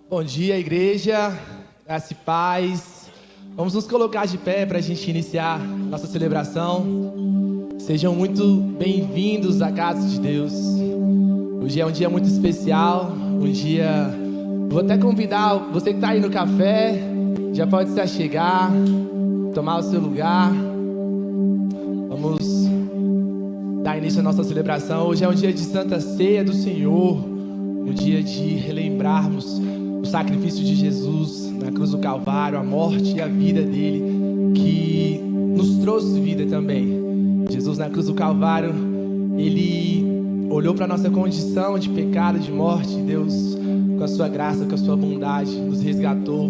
Bom dia, igreja, graça e paz. Vamos nos colocar de pé para a gente iniciar nossa celebração. Sejam muito bem-vindos à casa de Deus. Hoje é um dia muito especial, vou até convidar você que está aí no café, já pode se achegar, tomar o seu lugar. Vamos dar início à nossa celebração. Hoje é um dia de Santa Ceia do Senhor, um dia de relembrarmos o sacrifício de Jesus na cruz do Calvário, a morte e a vida dele, que nos trouxe vida também. Jesus na cruz do Calvário, ele olhou para a nossa condição de pecado, de morte. Deus, com a sua graça, com a sua bondade, nos resgatou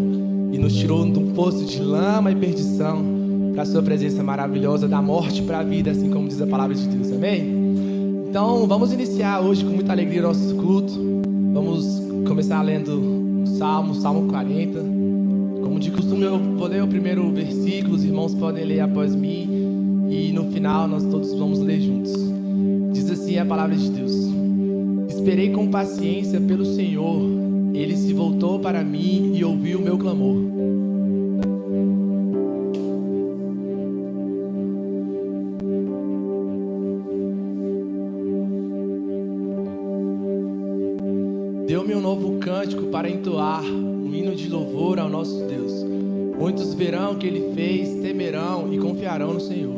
e nos tirou de um poço de lama e perdição para a sua presença maravilhosa, da morte para a vida, assim como diz a palavra de Deus, amém? Então, vamos iniciar hoje com muita alegria o nosso culto. Vamos começar lendo Salmo 40. Como de costume, eu vou ler o primeiro versículo, os irmãos podem ler após mim, e no final nós todos vamos ler juntos. Diz assim a palavra de Deus: Esperei com paciência pelo Senhor, Ele se voltou para mim e ouviu o meu clamor. Deu-me um novo cântico para entoar, um hino de louvor ao nosso Deus. Muitos verão o que Ele fez, temerão e confiarão no Senhor.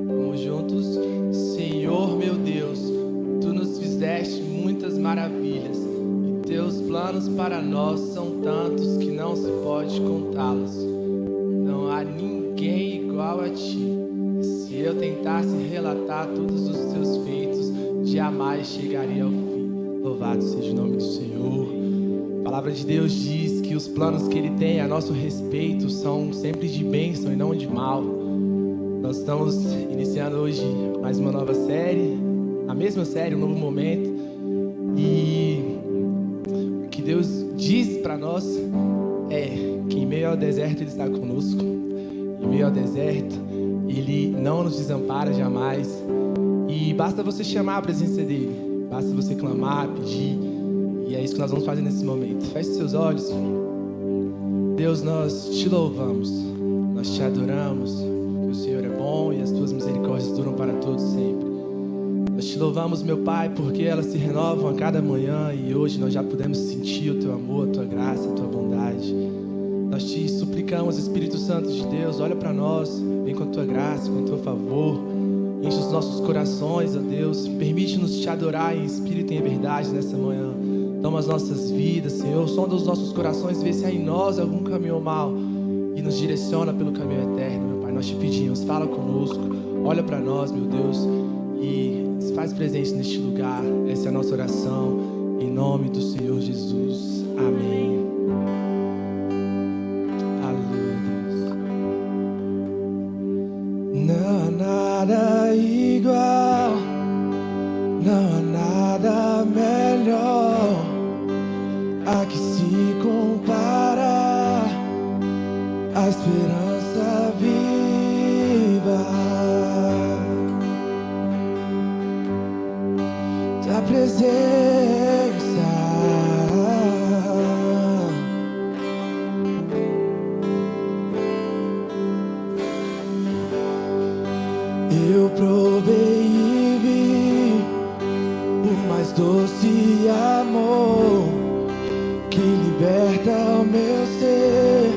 Vamos juntos. Senhor meu Deus, Tu nos fizeste muitas maravilhas, e Teus planos para nós são tantos que não se pode contá-los. Não há ninguém igual a Ti. Se eu tentasse relatar todos os Teus feitos, jamais chegaria ao fim. Louvado seja o nome do Senhor. A palavra de Deus diz que os planos que Ele tem a nosso respeito são sempre de bênção e não de mal. Nós estamos iniciando hoje mais uma nova série, a mesma série, um novo momento. E o que Deus diz para nós é que em meio ao deserto Ele está conosco. Em meio ao deserto Ele não nos desampara jamais. E basta você chamar a presença dEle, basta você clamar, pedir. E é isso que nós vamos fazer nesse momento. Feche seus olhos. Deus, nós Te louvamos, nós Te adoramos, porque o Senhor é bom e as Tuas misericórdias duram para todos sempre. Nós Te louvamos, meu Pai, porque elas se renovam a cada manhã. E hoje nós já pudemos sentir o Teu amor, a Tua graça, a Tua bondade. Nós Te suplicamos, Espírito Santo de Deus, olha para nós, vem com a Tua graça, com o Teu favor, enche os nossos corações, ó Deus, permite-nos Te adorar em espírito e em verdade nessa manhã. Toma as nossas vidas, Senhor, sonda os nossos corações, vê se há em nós algum caminho mal e nos direciona pelo caminho eterno, meu Pai. Nós Te pedimos, fala conosco, olha para nós, meu Deus, e se faz presente neste lugar. Essa é a nossa oração, em nome do Senhor Jesus. Amém. Não há nada igual, não há nada melhor a que se compara a esperança viva da presença. Eu provei e vi o mais doce amor que liberta o meu ser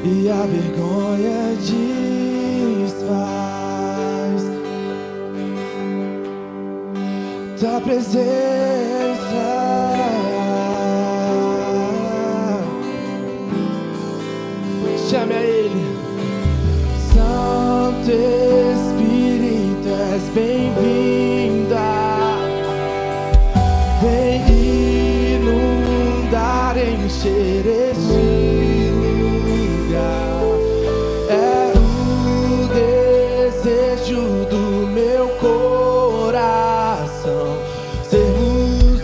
e a vergonha desfaz. Tua presença, chame a Ele. Santo Espírito, és bem-vinda. Vem inundar, encher este lugar. É o desejo do meu coração sermos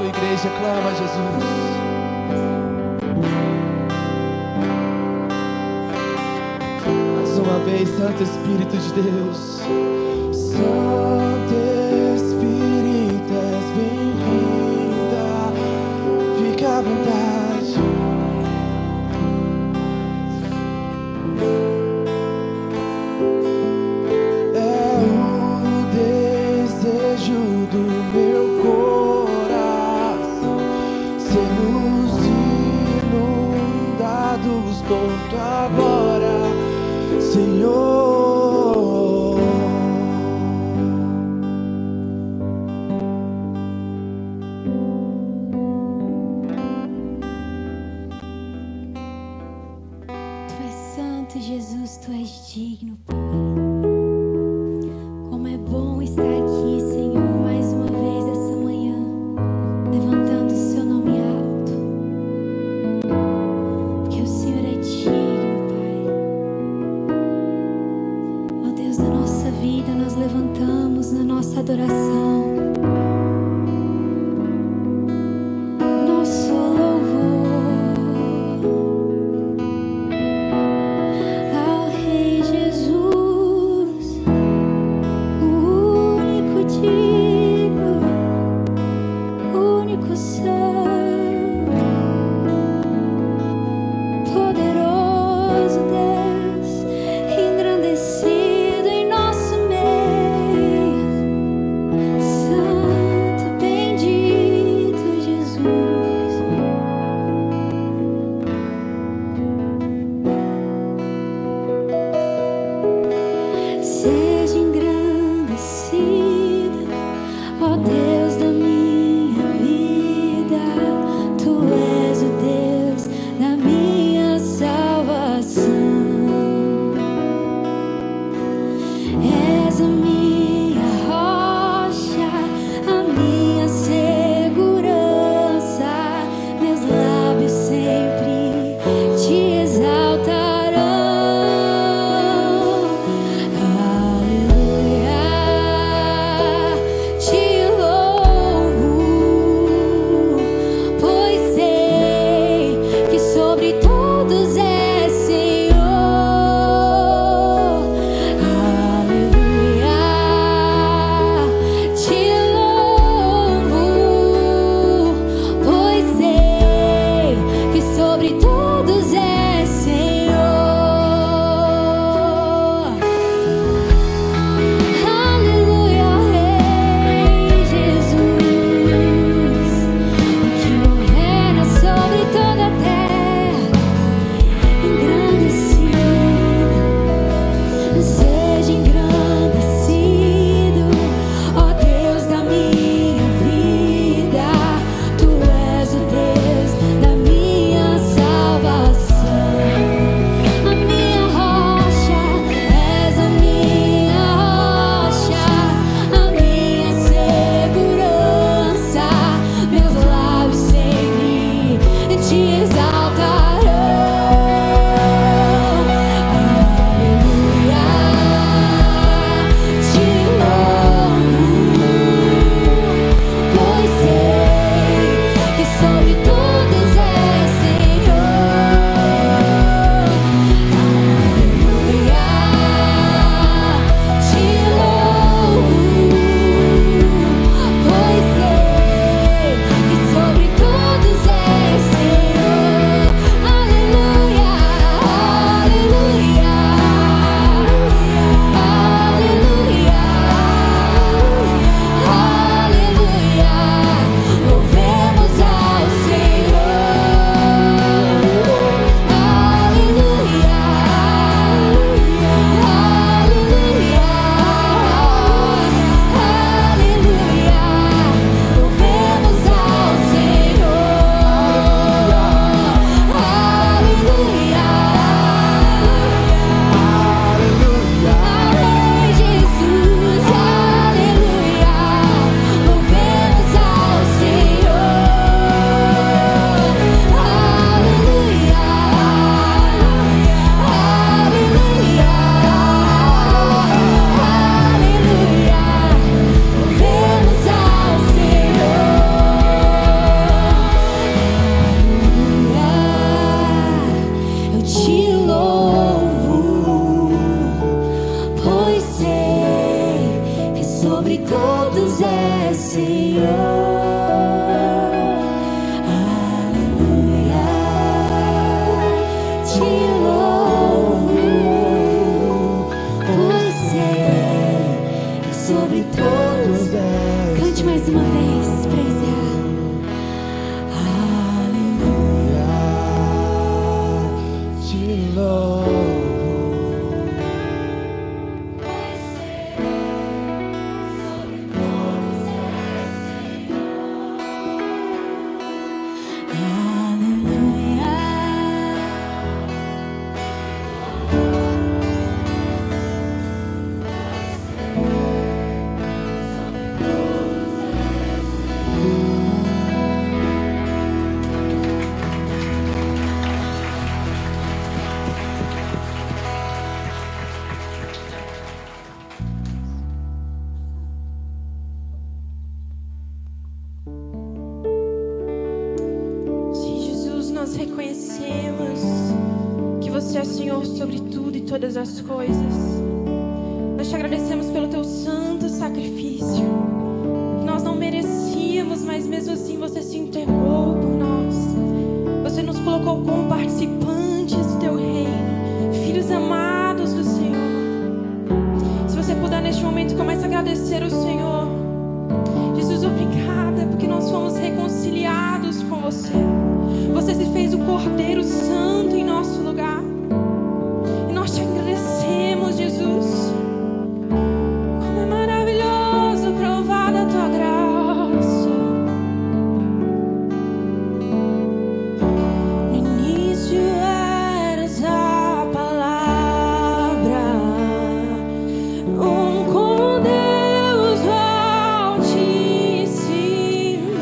igreja clama, Jesus. Mais uma vez, Santo Espírito de Deus. Santo Espírito, és bem-vinda. Fica à vontade. É o desejo do meu coração sermos inundados por tua glória, Senhor. Jesus, Tu és digno, Pai. Como é bom estar aqui, Senhor, mais uma vez essa manhã, levantando o Seu nome alto, porque o Senhor é digno, Pai. Ó Deus da nossa vida, nós levantamos na nossa adoração nosso louvor ao Rei Jesus, o único digno, o único santo, poderoso Deus, engrandecido em nosso meio, santo, bendito Jesus. Seja engrandecido sobre todos é Senhor. Aleluia, te louvo, você é sobre todos. Cante mais uma vez pra encerrar. Aleluia, Te louvo. Nós reconhecemos que você é Senhor sobre tudo e todas as coisas. Nós te agradecemos pelo teu santo sacrifício, que nós não merecíamos, mas mesmo assim você se entregou por nós. Você nos colocou como participantes do teu reino, filhos amados do Senhor. Se você puder neste momento, comece a agradecer ao Senhor. Jesus, obrigada porque nós fomos reconciliados com você. Você se fez o Cordeiro Santo em nosso lugar. E nós te agradecemos, Jesus. Como é maravilhoso provar da tua graça. No início eras a palavra, com Deus Altíssimo.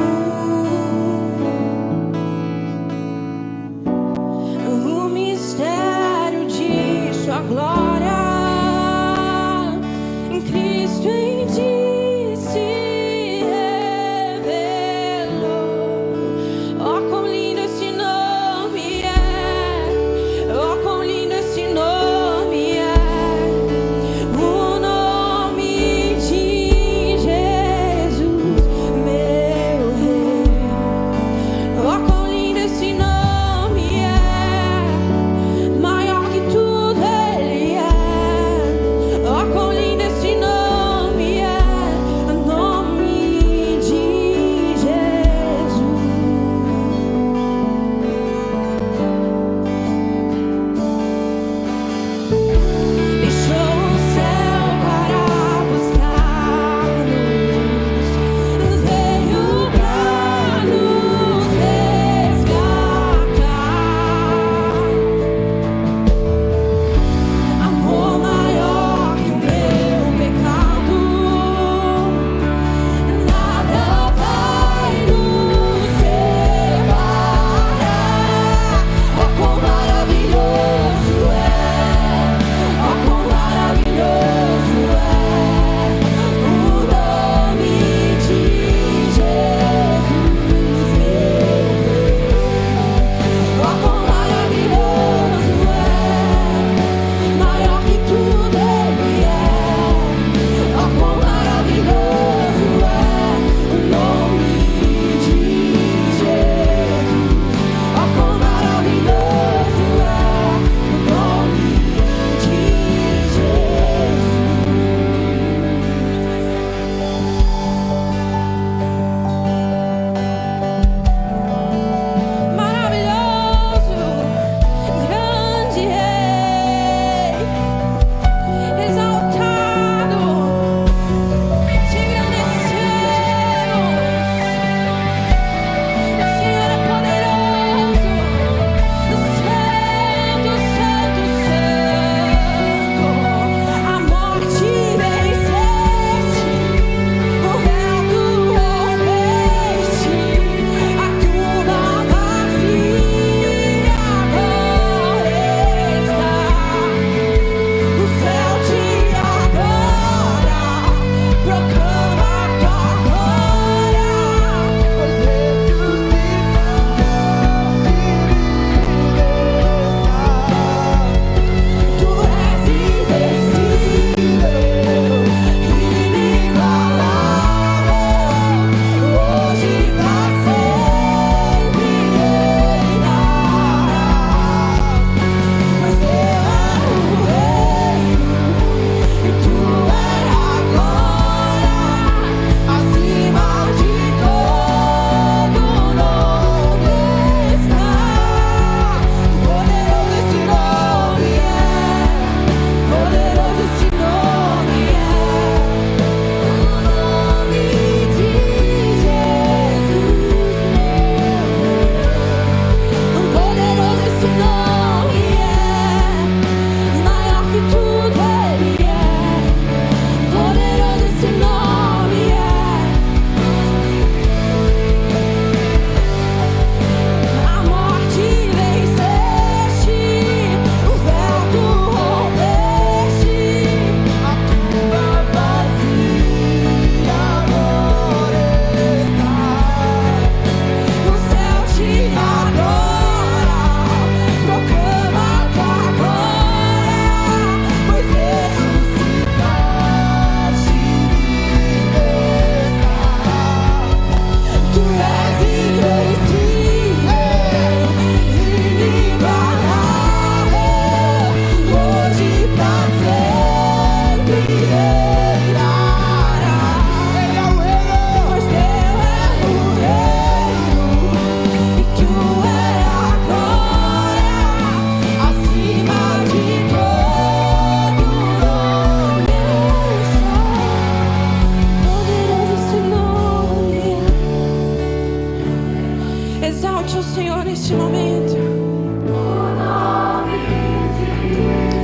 exalte ao Senhor neste momento.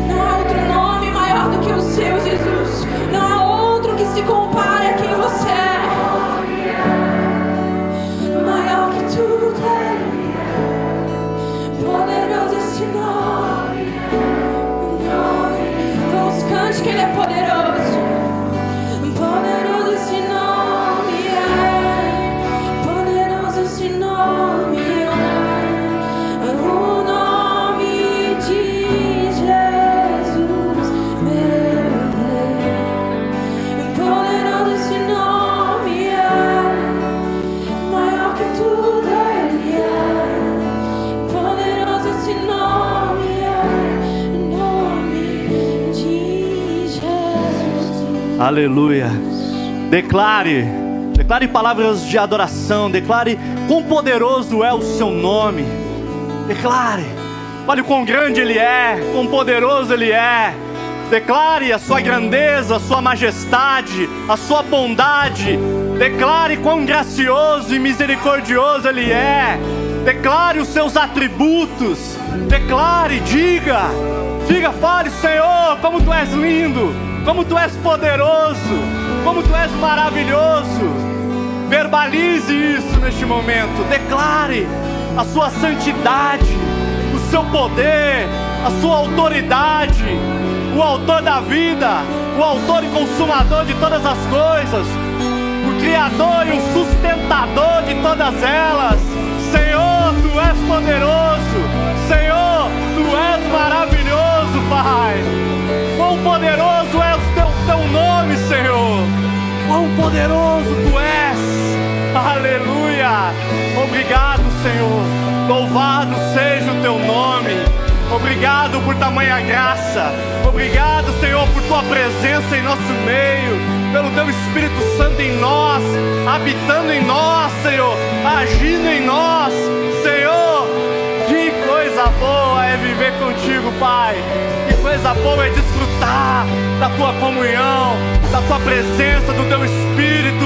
Não há outro nome maior do que o seu, Jesus. Não há outro que se compare a quem você é. Maior que tudo é. Poderoso esse nome. Vamos, cante que Ele é poderoso. Poderoso esse nome é. Poderoso esse nome é. O nome de Jesus, meu Deus. Poderoso esse nome é. Maior que tudo Ele é. Poderoso esse nome é. O nome de Jesus. Aleluia. Declare palavras de adoração. Declare quão poderoso é o seu nome. Declare. Fale o quão grande Ele é, quão poderoso Ele é. Declare a sua grandeza, a sua majestade, a sua bondade. Declare quão gracioso e misericordioso Ele é. Declare os seus atributos. Declare, diga, fale, Senhor, como Tu és lindo, como Tu és poderoso, como Tu és maravilhoso. Verbalize isso neste momento. Declare a sua santidade, o seu poder, a sua autoridade. O autor da vida, o autor e consumador de todas as coisas, o criador e o sustentador de todas elas. Senhor, Tu és poderoso. Senhor, Tu és maravilhoso, Pai. Quão poderoso é o teu nome, Senhor. Quão poderoso Tu és. Aleluia. Obrigado, Senhor. Louvado seja o Teu nome. Obrigado por tamanha graça. Obrigado, Senhor, por Tua presença em nosso meio, pelo Teu Espírito Santo em nós, habitando em nós, Senhor, agindo em nós. Senhor, que coisa boa é viver contigo, Pai. Que coisa boa é desfrutar da Tua comunhão, da Tua presença, do Teu Espírito.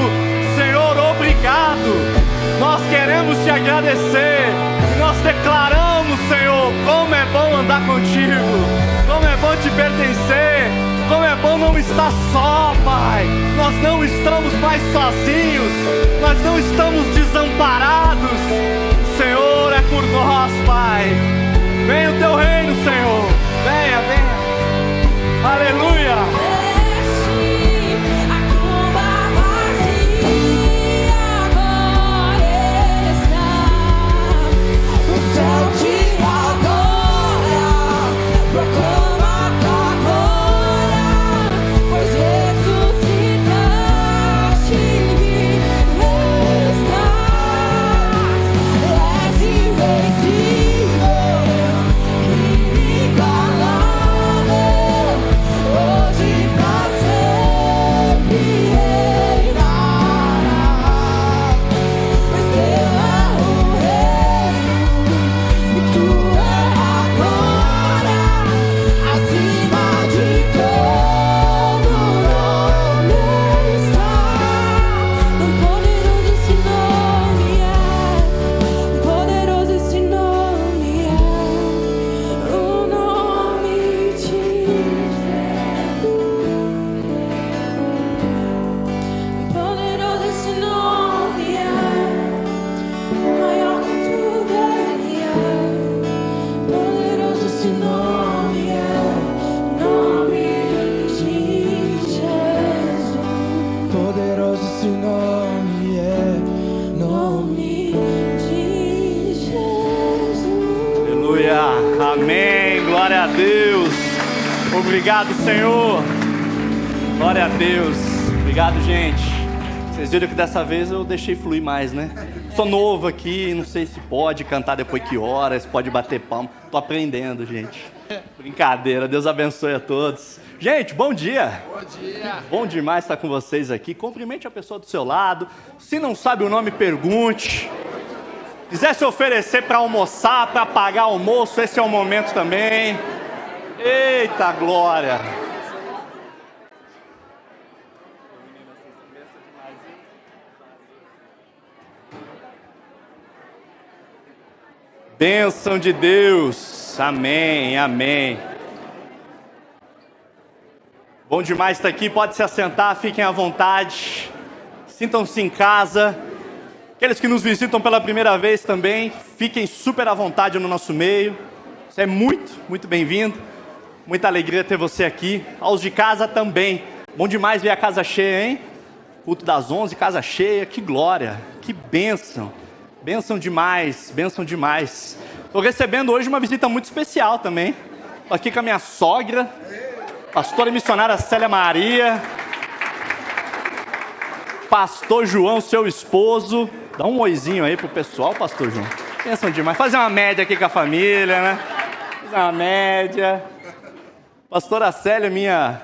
Senhor, obrigado. Nós queremos Te agradecer. Nós declaramos, Senhor, como é bom andar contigo, como é bom Te pertencer, como é bom não estar só, Pai. Nós não estamos mais sozinhos, nós não estamos desamparados. O Senhor é por nós, Pai. Venha o Teu reino, Senhor. Venha, venha. Aleluia. Amém, glória a Deus. Obrigado, Senhor. Glória a Deus. Obrigado, gente. Vocês viram que dessa vez eu deixei fluir mais, né? Sou novo aqui, não sei se pode cantar depois que horas, pode bater palma. Tô aprendendo, gente. Brincadeira, Deus abençoe a todos. Gente, bom dia. Bom dia. Bom demais estar com vocês aqui. Cumprimente a pessoa do seu lado. Se não sabe o nome, pergunte. Quiser se oferecer para almoçar, para pagar almoço, esse é o momento também. Eita glória! Bênção de Deus. Amém, amém. Bom demais estar aqui. Pode se assentar, fiquem à vontade. Sintam-se em casa. Aqueles que nos visitam pela primeira vez também, fiquem super à vontade no nosso meio. Você é muito bem-vindo. Muita alegria ter você aqui. Aos de casa também. Bom demais ver a casa cheia, hein? Culto das 11, casa cheia. Que glória, que bênção. Bênção demais, bênção demais. Estou recebendo hoje uma visita muito especial também. Estou aqui com a minha sogra, pastora e missionária Célia Maria. Pastor João, seu esposo. Dá um oizinho aí pro pessoal, pastor João. Bênção demais. Fazer uma média aqui com a família, né? Fazer uma média. Pastora Célia,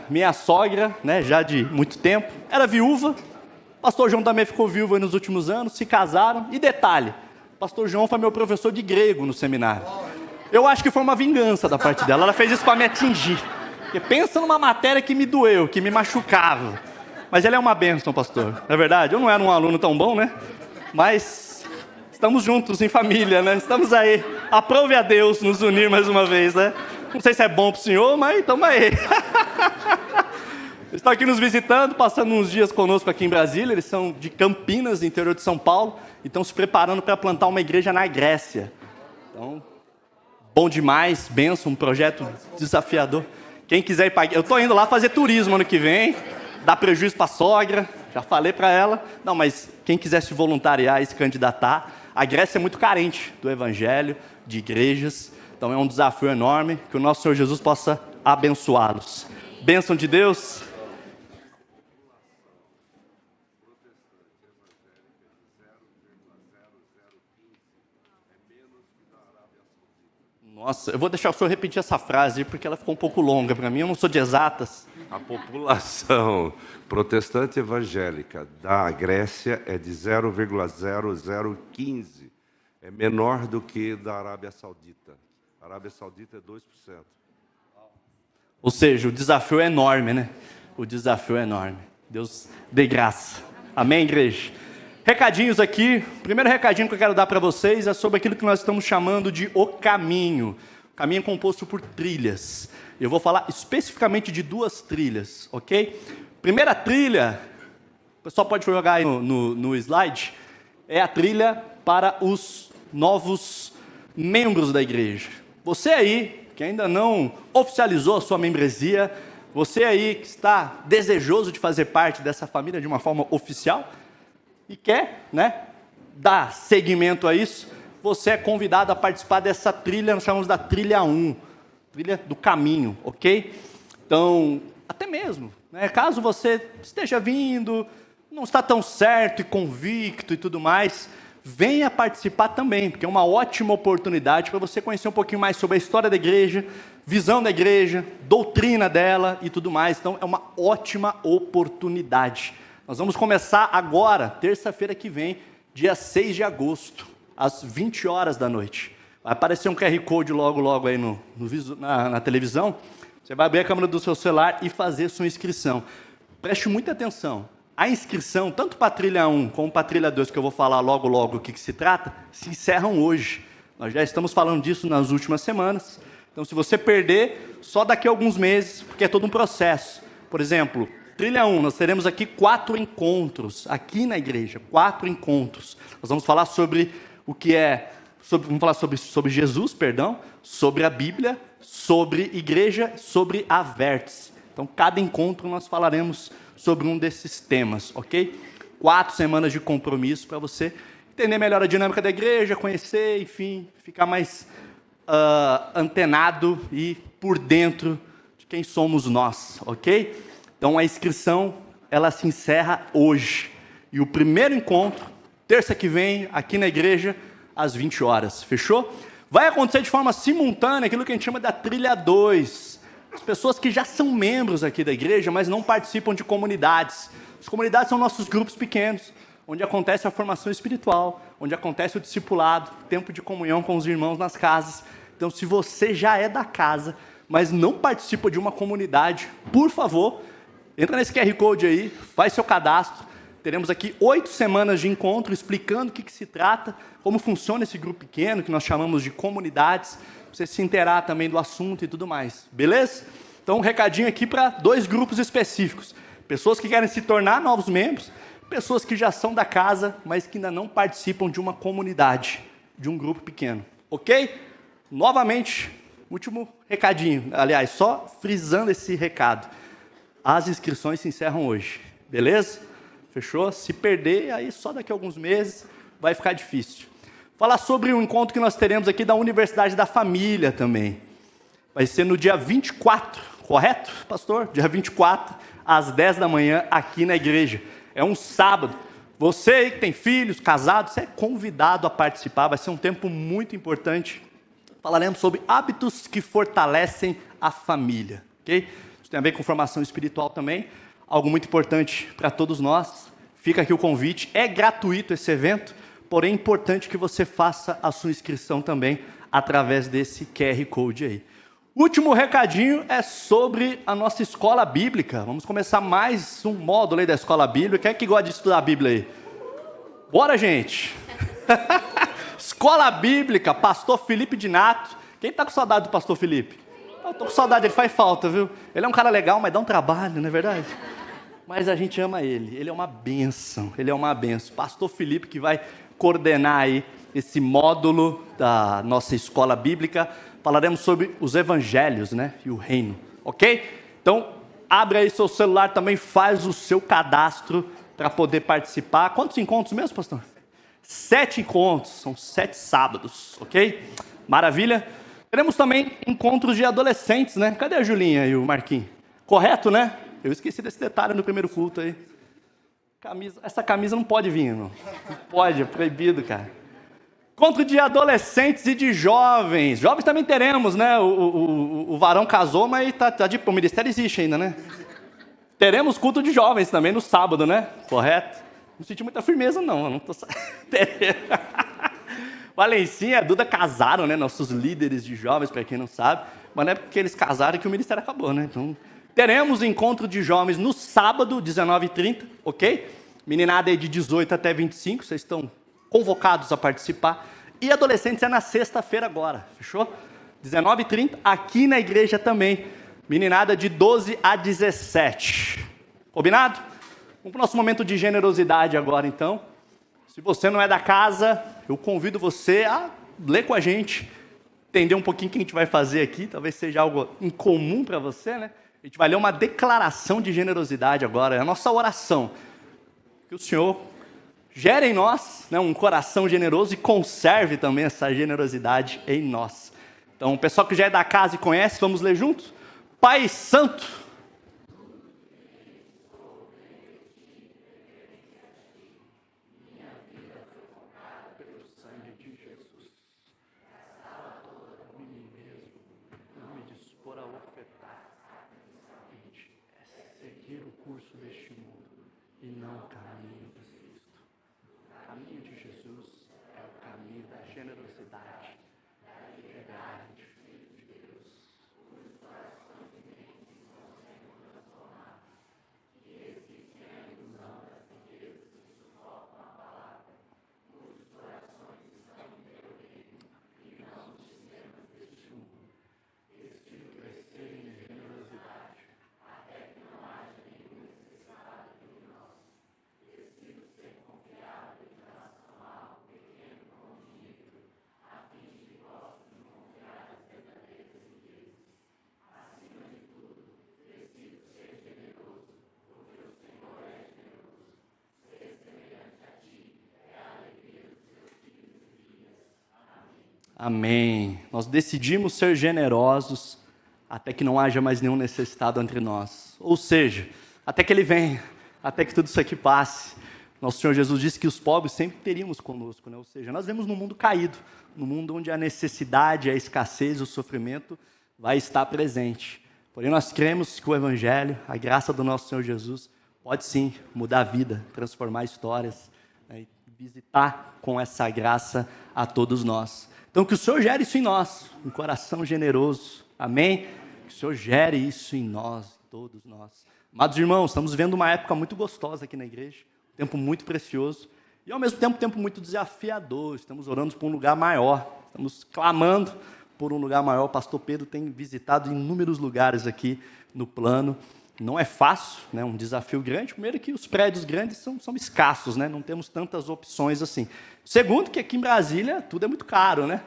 minha sogra, né, já de muito tempo, era viúva. Pastor João também ficou viúvo nos últimos anos, se casaram. E detalhe, pastor João foi meu professor de grego no seminário. Eu acho que foi uma vingança da parte dela, ela fez isso para me atingir. Porque pensa numa matéria que me doeu, que me machucava. Mas ele é uma bênção, pastor, não é verdade? Eu não era um aluno tão bom, né? Mas estamos juntos em família, né? Estamos aí. Aprove a Deus nos unir mais uma vez, né? Não sei se é bom para o senhor, mas estamos aí. Estão aqui nos visitando, passando uns dias conosco aqui em Brasília. Eles são de Campinas, interior de São Paulo, e estão se preparando para plantar uma igreja na Grécia. Então, bom demais, bênção, um projeto desafiador. Quem quiser ir para... Eu estou indo lá fazer turismo ano que vem, dá prejuízo para a sogra, já falei para ela. Não, mas quem quiser se voluntariar e se candidatar, a Grécia é muito carente do evangelho, de igrejas. Então é um desafio enorme, que o nosso Senhor Jesus possa abençoá-los. Bênção de Deus. Nossa, eu vou deixar o senhor repetir essa frase, porque ela ficou um pouco longa para mim, eu não sou de exatas. A população protestante evangélica da Grécia é de 0,0015. É menor do que da Arábia Saudita. A Arábia Saudita é 2%. Ou seja, o desafio é enorme, né? O desafio é enorme. Deus dê graça. Amém, igreja? Recadinhos aqui. O primeiro recadinho que eu quero dar para vocês é sobre aquilo que nós estamos chamando de o caminho. O caminho é composto por trilhas. Eu vou falar especificamente de 2 trilhas, ok? Primeira trilha, o pessoal pode jogar aí no slide, é a trilha para os novos membros da igreja. Você aí, que ainda não oficializou a sua membresia, você aí que está desejoso de fazer parte dessa família de uma forma oficial e quer, né, dar seguimento a isso, você é convidado a participar dessa trilha, nós chamamos da trilha 1, trilha do caminho, ok? Então, até mesmo, né, caso você esteja vindo, não está tão certo e convicto e tudo mais, venha participar também, porque é uma ótima oportunidade para você conhecer um pouquinho mais sobre a história da igreja, visão da igreja, doutrina dela e tudo mais. Então, é uma ótima oportunidade. Nós vamos começar agora, terça-feira que vem, dia 6 de agosto, às 20 horas da noite. Vai aparecer um QR Code logo aí na televisão. Você vai abrir a câmera do seu celular e fazer sua inscrição. Preste muita atenção. A inscrição, tanto para a trilha 1 como para a trilha 2, que eu vou falar logo o que se trata, se encerram hoje. Nós já estamos falando disso nas últimas semanas. Então, se você perder, só daqui a alguns meses, porque é todo um processo. Por exemplo, trilha 1, nós teremos aqui 4 encontros, aqui na igreja, 4 encontros. Nós vamos falar sobre o que é, vamos falar sobre Jesus, sobre a Bíblia, sobre igreja, sobre a Vértice. Então, cada encontro nós falaremos sobre um desses temas, ok? 4 semanas de compromisso para você entender melhor a dinâmica da igreja, conhecer, enfim, ficar mais antenado e por dentro de quem somos nós, ok? Então, a inscrição, ela se encerra hoje. E o primeiro encontro, terça que vem, aqui na igreja, às 20 horas, fechou? Vai acontecer de forma simultânea aquilo que a gente chama da trilha 2. As pessoas que já são membros aqui da igreja, mas não participam de comunidades. As comunidades são nossos grupos pequenos, onde acontece a formação espiritual, onde acontece o discipulado, tempo de comunhão com os irmãos nas casas. Então, se você já é da casa, mas não participa de uma comunidade, por favor, entra nesse QR Code aí, faz seu cadastro, Teremos aqui 8 semanas de encontro explicando o que se trata, como funciona esse grupo pequeno, que nós chamamos de comunidades, para você se inteirar também do assunto e tudo mais, beleza? Então, um recadinho aqui para 2 grupos específicos. Pessoas que querem se tornar novos membros, pessoas que já são da casa, mas que ainda não participam de uma comunidade, de um grupo pequeno, ok? Novamente, último recadinho, aliás, só frisando esse recado. As inscrições se encerram hoje, beleza? Fechou? Se perder, aí só daqui a alguns meses vai ficar difícil. Falar sobre um encontro que nós teremos aqui da Universidade da Família também. Vai ser no dia 24, correto, pastor? Dia 24, às 10 da manhã, aqui na igreja. É um sábado. Você aí que tem filhos, casados, você é convidado a participar. Vai ser um tempo muito importante. Falaremos sobre hábitos que fortalecem a família, ok? Isso tem a ver com formação espiritual também, algo muito importante para todos nós. Fica aqui o convite, é gratuito esse evento, porém é importante que você faça a sua inscrição também através desse QR Code aí. Último recadinho é sobre a nossa escola bíblica. Vamos começar mais um módulo aí da escola bíblica. Quem é que gosta de estudar a Bíblia aí? Bora, gente! Escola Bíblica, pastor Felipe de Nato. Quem está com saudade do pastor Felipe? Eu estou com saudade, ele faz falta, viu? Ele é um cara legal, mas dá um trabalho, não é verdade? Mas a gente ama ele é uma bênção, ele é uma bênção. Pastor Felipe que vai coordenar aí esse módulo da nossa escola bíblica. Falaremos sobre os evangelhos, né? E o reino, ok? Então, abre aí seu celular também, faz o seu cadastro para poder participar. Quantos encontros mesmo, pastor? 7 encontros, são 7 sábados, ok? Maravilha. Teremos também encontros de adolescentes, né? Cadê a Julinha e o Marquinhos? Correto, né? Eu esqueci desse detalhe no primeiro culto aí. Essa camisa não pode vir, não. Não pode, é proibido, cara. Encontro de adolescentes e de jovens. Jovens também teremos, né? O varão casou, mas o ministério existe ainda, né? Teremos culto de jovens também no sábado, né? Correto? Não senti muita firmeza, não. Eu não tô... Valencinha e a Duda casaram, né? Nossos líderes de jovens, para quem não sabe. Mas não é porque eles casaram que o ministério acabou, né? Então, teremos encontro de jovens no sábado, 19h30, ok? Meninada aí de 18 até 25, vocês estão convocados a participar. E adolescentes é na sexta-feira agora, fechou? 19h30, aqui na igreja também. Meninada de 12 a 17. Combinado? Vamos para o nosso momento de generosidade agora, então. Se você não é da casa, eu convido você a ler com a gente, entender um pouquinho o que a gente vai fazer aqui, talvez seja algo incomum para você, né? A gente vai ler uma declaração de generosidade agora, é a nossa oração. Que o Senhor gere em nós, né, um coração generoso e conserve também essa generosidade em nós. Então, o pessoal que já é da casa e conhece, vamos ler juntos? Pai Santo, seguir o curso deste mundo e não o caminho de Cristo. O caminho de Jesus é o caminho da generosidade, da liberdade de Deus. Amém. Nós decidimos ser generosos até que não haja mais nenhum necessitado entre nós. Ou seja, até que Ele venha, até que tudo isso aqui passe. Nosso Senhor Jesus disse que os pobres sempre teríamos conosco, né? Ou seja, nós vivemos num mundo caído, num mundo onde a necessidade, a escassez, o sofrimento vai estar presente. Porém, nós cremos que o Evangelho, a graça do nosso Senhor Jesus, pode sim mudar a vida, transformar histórias, né? E visitar com essa graça a todos nós. Então, que o Senhor gere isso em nós, um coração generoso, amém? Que o Senhor gere isso em nós, todos nós. Amados irmãos, estamos vivendo uma época muito gostosa aqui na igreja, tempo muito precioso e, ao mesmo tempo, um tempo muito desafiador. Estamos orando por um lugar maior, estamos clamando por um lugar maior. O pastor Pedro tem visitado inúmeros lugares aqui no plano. Não é fácil, né? Um desafio grande. Primeiro que os prédios grandes são escassos, né? Não temos tantas opções assim. Segundo que aqui em Brasília tudo é muito caro, né?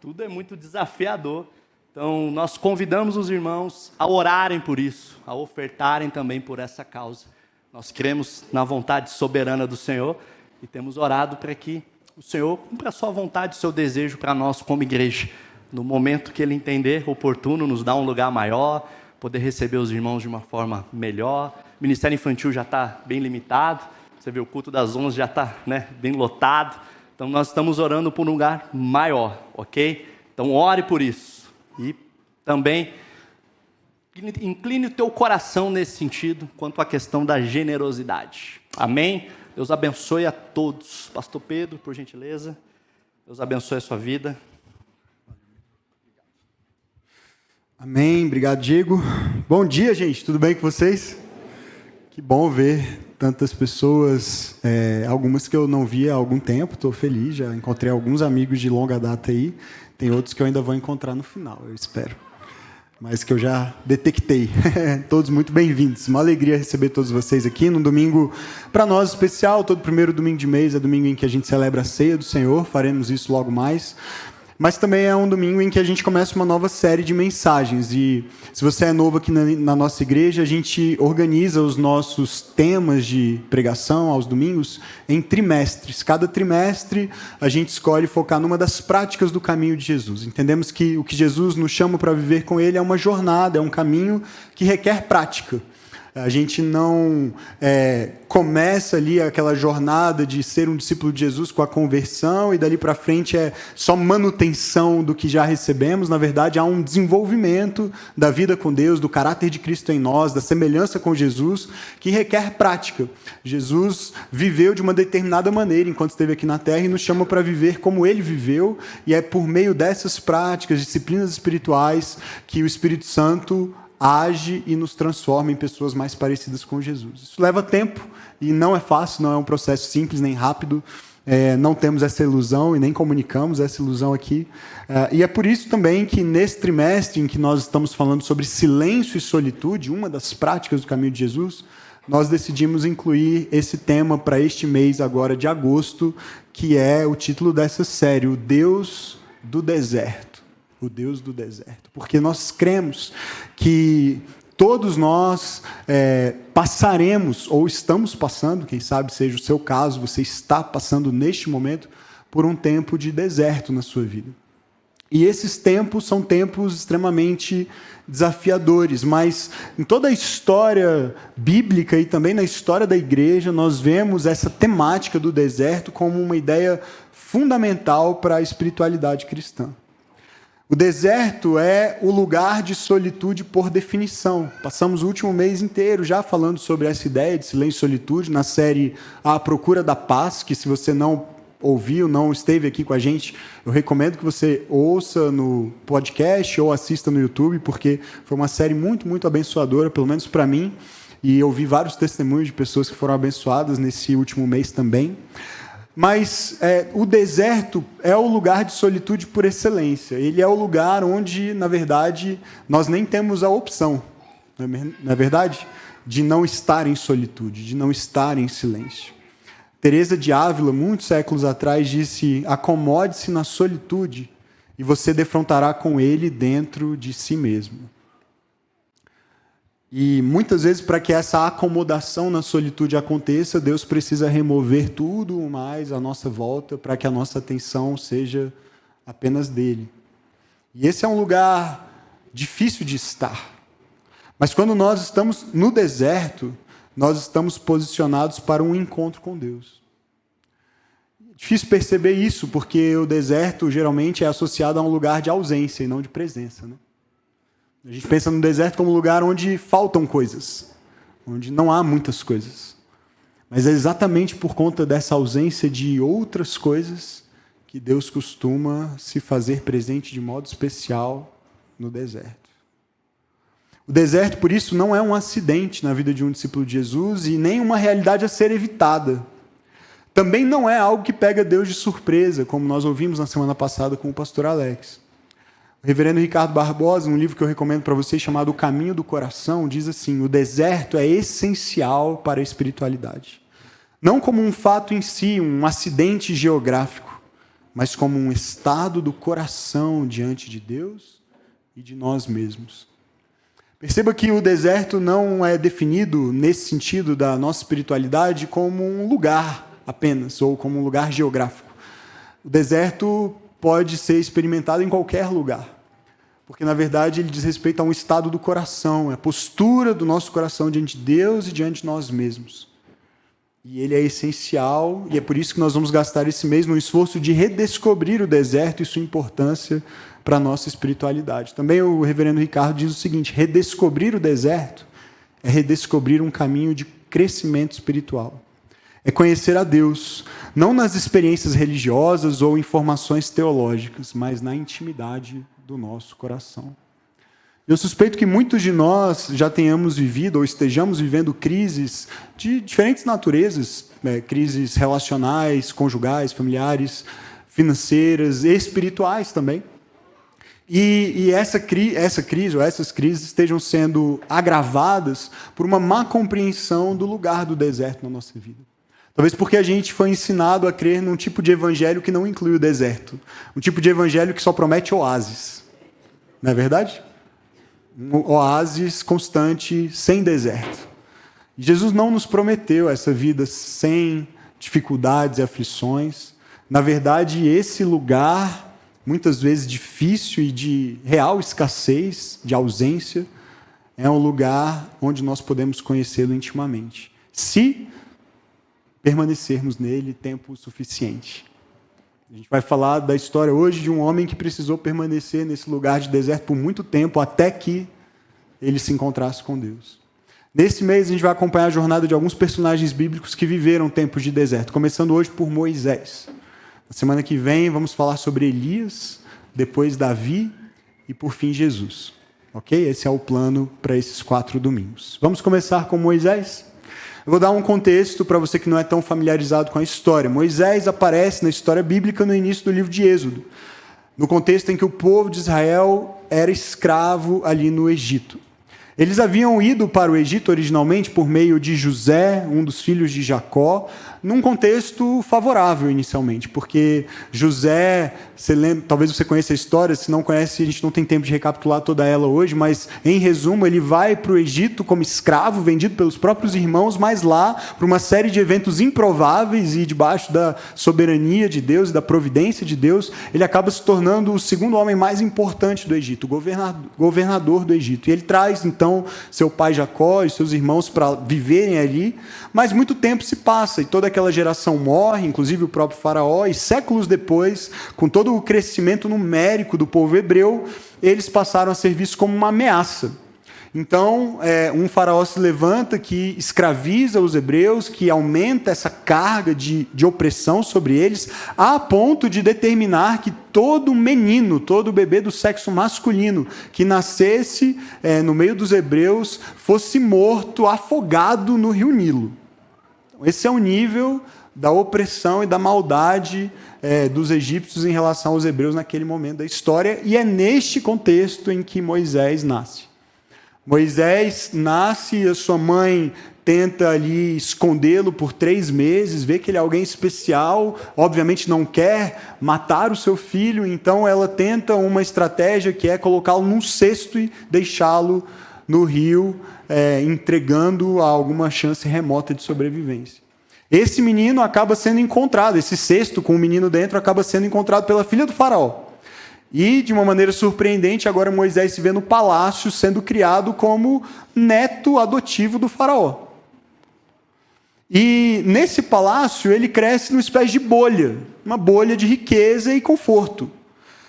Tudo é muito desafiador. Então, nós convidamos os irmãos a orarem por isso, a ofertarem também por essa causa. Nós cremos na vontade soberana do Senhor e temos orado para que o Senhor cumpra a sua vontade, o seu desejo para nós como igreja. No momento que Ele entender oportuno, nos dá um lugar maior, poder receber os irmãos de uma forma melhor. O Ministério Infantil já está bem limitado. Você vê, o culto das 11 já está, né, bem lotado. Então, nós estamos orando por um lugar maior, ok? Então, ore por isso. E também incline o teu coração nesse sentido, quanto à questão da generosidade. Amém? Deus abençoe a todos. Pastor Pedro, por gentileza. Deus abençoe a sua vida. Amém. Obrigado, Diego. Bom dia, gente. Tudo bem com vocês? Que bom ver tantas pessoas, algumas que eu não via há algum tempo. Estou feliz, já encontrei alguns amigos de longa data aí. Tem outros que eu ainda vou encontrar no final, eu espero. Mas que eu já detectei. Todos muito bem-vindos. Uma alegria receber todos vocês aqui num domingo, para nós, especial. Todo primeiro domingo de mês é domingo em que a gente celebra a ceia do Senhor. Faremos isso logo mais. Mas também é um domingo em que a gente começa uma nova série de mensagens. E se você é novo aqui na nossa igreja, a gente organiza os nossos temas de pregação aos domingos em trimestres. Cada trimestre a gente escolhe focar numa das práticas do caminho de Jesus. Entendemos que o que Jesus nos chama para viver com Ele é uma jornada, é um caminho que requer prática. A gente não começa ali aquela jornada de ser um discípulo de Jesus com a conversão e dali para frente é só manutenção do que já recebemos. Na verdade, há um desenvolvimento da vida com Deus, do caráter de Cristo em nós, da semelhança com Jesus, que requer prática. Jesus viveu de uma determinada maneira enquanto esteve aqui na Terra e nos chama para viver como Ele viveu, e é por meio dessas práticas, disciplinas espirituais, que o Espírito Santo age e nos transforma em pessoas mais parecidas com Jesus. Isso leva tempo e não é fácil, não é um processo simples nem rápido. Não temos essa ilusão e nem comunicamos essa ilusão aqui. E é por isso também que nesse trimestre em que nós estamos falando sobre silêncio e solitude, uma das práticas do caminho de Jesus, nós decidimos incluir esse tema para este mês agora de agosto, que é o título dessa série, O Deus do Deserto. O Deus do deserto. Porque nós cremos que todos nós passaremos, ou estamos passando, quem sabe seja o seu caso, você está passando neste momento por um tempo de deserto na sua vida. E esses tempos são tempos extremamente desafiadores, mas em toda a história bíblica e também na história da igreja, nós vemos essa temática do deserto como uma ideia fundamental para a espiritualidade cristã. O deserto é o lugar de solitude por definição. Passamos o último mês inteiro já falando sobre essa ideia de silêncio e solitude na série A Procura da Paz, que se você não ouviu, não esteve aqui com a gente, eu recomendo que você ouça no podcast ou assista no YouTube, porque foi uma série muito, muito abençoadora, pelo menos para mim, e eu vi vários testemunhos de pessoas que foram abençoadas nesse último mês também. Mas o deserto é o lugar de solitude por excelência. Ele é o lugar onde, na verdade, nós nem temos a opção, não é verdade? De não estar em solitude, de não estar em silêncio. Teresa de Ávila, muitos séculos atrás, disse: acomode-se na solitude e você defrontará com ele dentro de si mesmo. E muitas vezes, para que essa acomodação na solitude aconteça, Deus precisa remover tudo mais à nossa volta para que a nossa atenção seja apenas dele. E esse é um lugar difícil de estar. Mas quando nós estamos no deserto, nós estamos posicionados para um encontro com Deus. É difícil perceber isso, porque o deserto geralmente é associado a um lugar de ausência e não de presença, né? A gente pensa no deserto como um lugar onde faltam coisas, onde não há muitas coisas. Mas é exatamente por conta dessa ausência de outras coisas que Deus costuma se fazer presente de modo especial no deserto. O deserto, por isso, não é um acidente na vida de um discípulo de Jesus e nem uma realidade a ser evitada. Também não é algo que pega Deus de surpresa, como nós ouvimos na semana passada com o pastor Alex. O reverendo Ricardo Barbosa, um livro que eu recomendo para vocês, chamado O Caminho do Coração, diz assim: o deserto é essencial para a espiritualidade. Não como um fato em si, um acidente geográfico, mas como um estado do coração diante de Deus e de nós mesmos. Perceba que o deserto não é definido, nesse sentido da nossa espiritualidade, como um lugar apenas, ou como um lugar geográfico. O deserto pode ser experimentado em qualquer lugar, porque, na verdade, ele diz respeito a um estado do coração, a postura do nosso coração diante de Deus e diante de nós mesmos. E ele é essencial, e é por isso que nós vamos gastar esse mês no esforço de redescobrir o deserto e sua importância para a nossa espiritualidade. Também o reverendo Ricardo diz o seguinte: redescobrir o deserto é redescobrir um caminho de crescimento espiritual. É conhecer a Deus, não nas experiências religiosas ou informações teológicas, mas na intimidade do nosso coração. Eu suspeito que muitos de nós já tenhamos vivido ou estejamos vivendo crises de diferentes naturezas, crises relacionais, conjugais, familiares, financeiras, espirituais também. E essa crise ou essas crises estejam sendo agravadas por uma má compreensão do lugar do deserto na nossa vida. Talvez porque a gente foi ensinado a crer num tipo de evangelho que não inclui o deserto. Um tipo de evangelho que só promete oásis. Não é verdade? Um oásis constante, sem deserto. E Jesus não nos prometeu essa vida sem dificuldades e aflições. Na verdade, esse lugar, muitas vezes difícil e de real escassez, de ausência, é um lugar onde nós podemos conhecê-lo intimamente. Se permanecermos nele tempo suficiente. A gente vai falar da história hoje de um homem que precisou permanecer nesse lugar de deserto por muito tempo, até que ele se encontrasse com Deus. Nesse mês, a gente vai acompanhar a jornada de alguns personagens bíblicos que viveram tempos de deserto, começando hoje por Moisés. Na semana que vem, vamos falar sobre Elias, depois Davi e, por fim, Jesus. Ok? Esse é o plano para esses 4 domingos. Vamos começar com Moisés? Eu vou dar um contexto para você que não é tão familiarizado com a história. Moisés aparece na história bíblica no início do livro de Êxodo, no contexto em que o povo de Israel era escravo ali no Egito. Eles haviam ido para o Egito originalmente por meio de José, um dos filhos de Jacó, num contexto favorável inicialmente, porque José, talvez você conheça a história, se não conhece, a gente não tem tempo de recapitular toda ela hoje, mas em resumo, ele vai para o Egito como escravo, vendido pelos próprios irmãos, mas lá, por uma série de eventos improváveis e debaixo da soberania de Deus e da providência de Deus, ele acaba se tornando o segundo homem mais importante do Egito, governador do Egito. E ele traz, então, seu pai Jacó e seus irmãos para viverem ali, mas muito tempo se passa e toda aquela geração morre, inclusive o próprio faraó, e séculos depois, com todo o crescimento numérico do povo hebreu, eles passaram a ser vistos como uma ameaça. Então, um faraó se levanta que escraviza os hebreus, que aumenta essa carga de opressão sobre eles, a ponto de determinar que todo menino, todo bebê do sexo masculino que nascesse no meio dos hebreus fosse morto, afogado no rio Nilo. Esse é o nível da opressão e da maldade dos egípcios em relação aos hebreus naquele momento da história, e é neste contexto em que Moisés nasce. Moisés nasce e a sua mãe tenta ali escondê-lo por 3 meses, vê que ele é alguém especial, obviamente não quer matar o seu filho, então ela tenta uma estratégia que é colocá-lo num cesto e deixá-lo no rio, entregando a alguma chance remota de sobrevivência. Esse menino acaba sendo encontrado, esse cesto com o menino dentro acaba sendo encontrado pela filha do faraó. E, de uma maneira surpreendente, agora Moisés se vê no palácio sendo criado como neto adotivo do faraó. E nesse palácio ele cresce numa espécie de bolha, uma bolha de riqueza e conforto.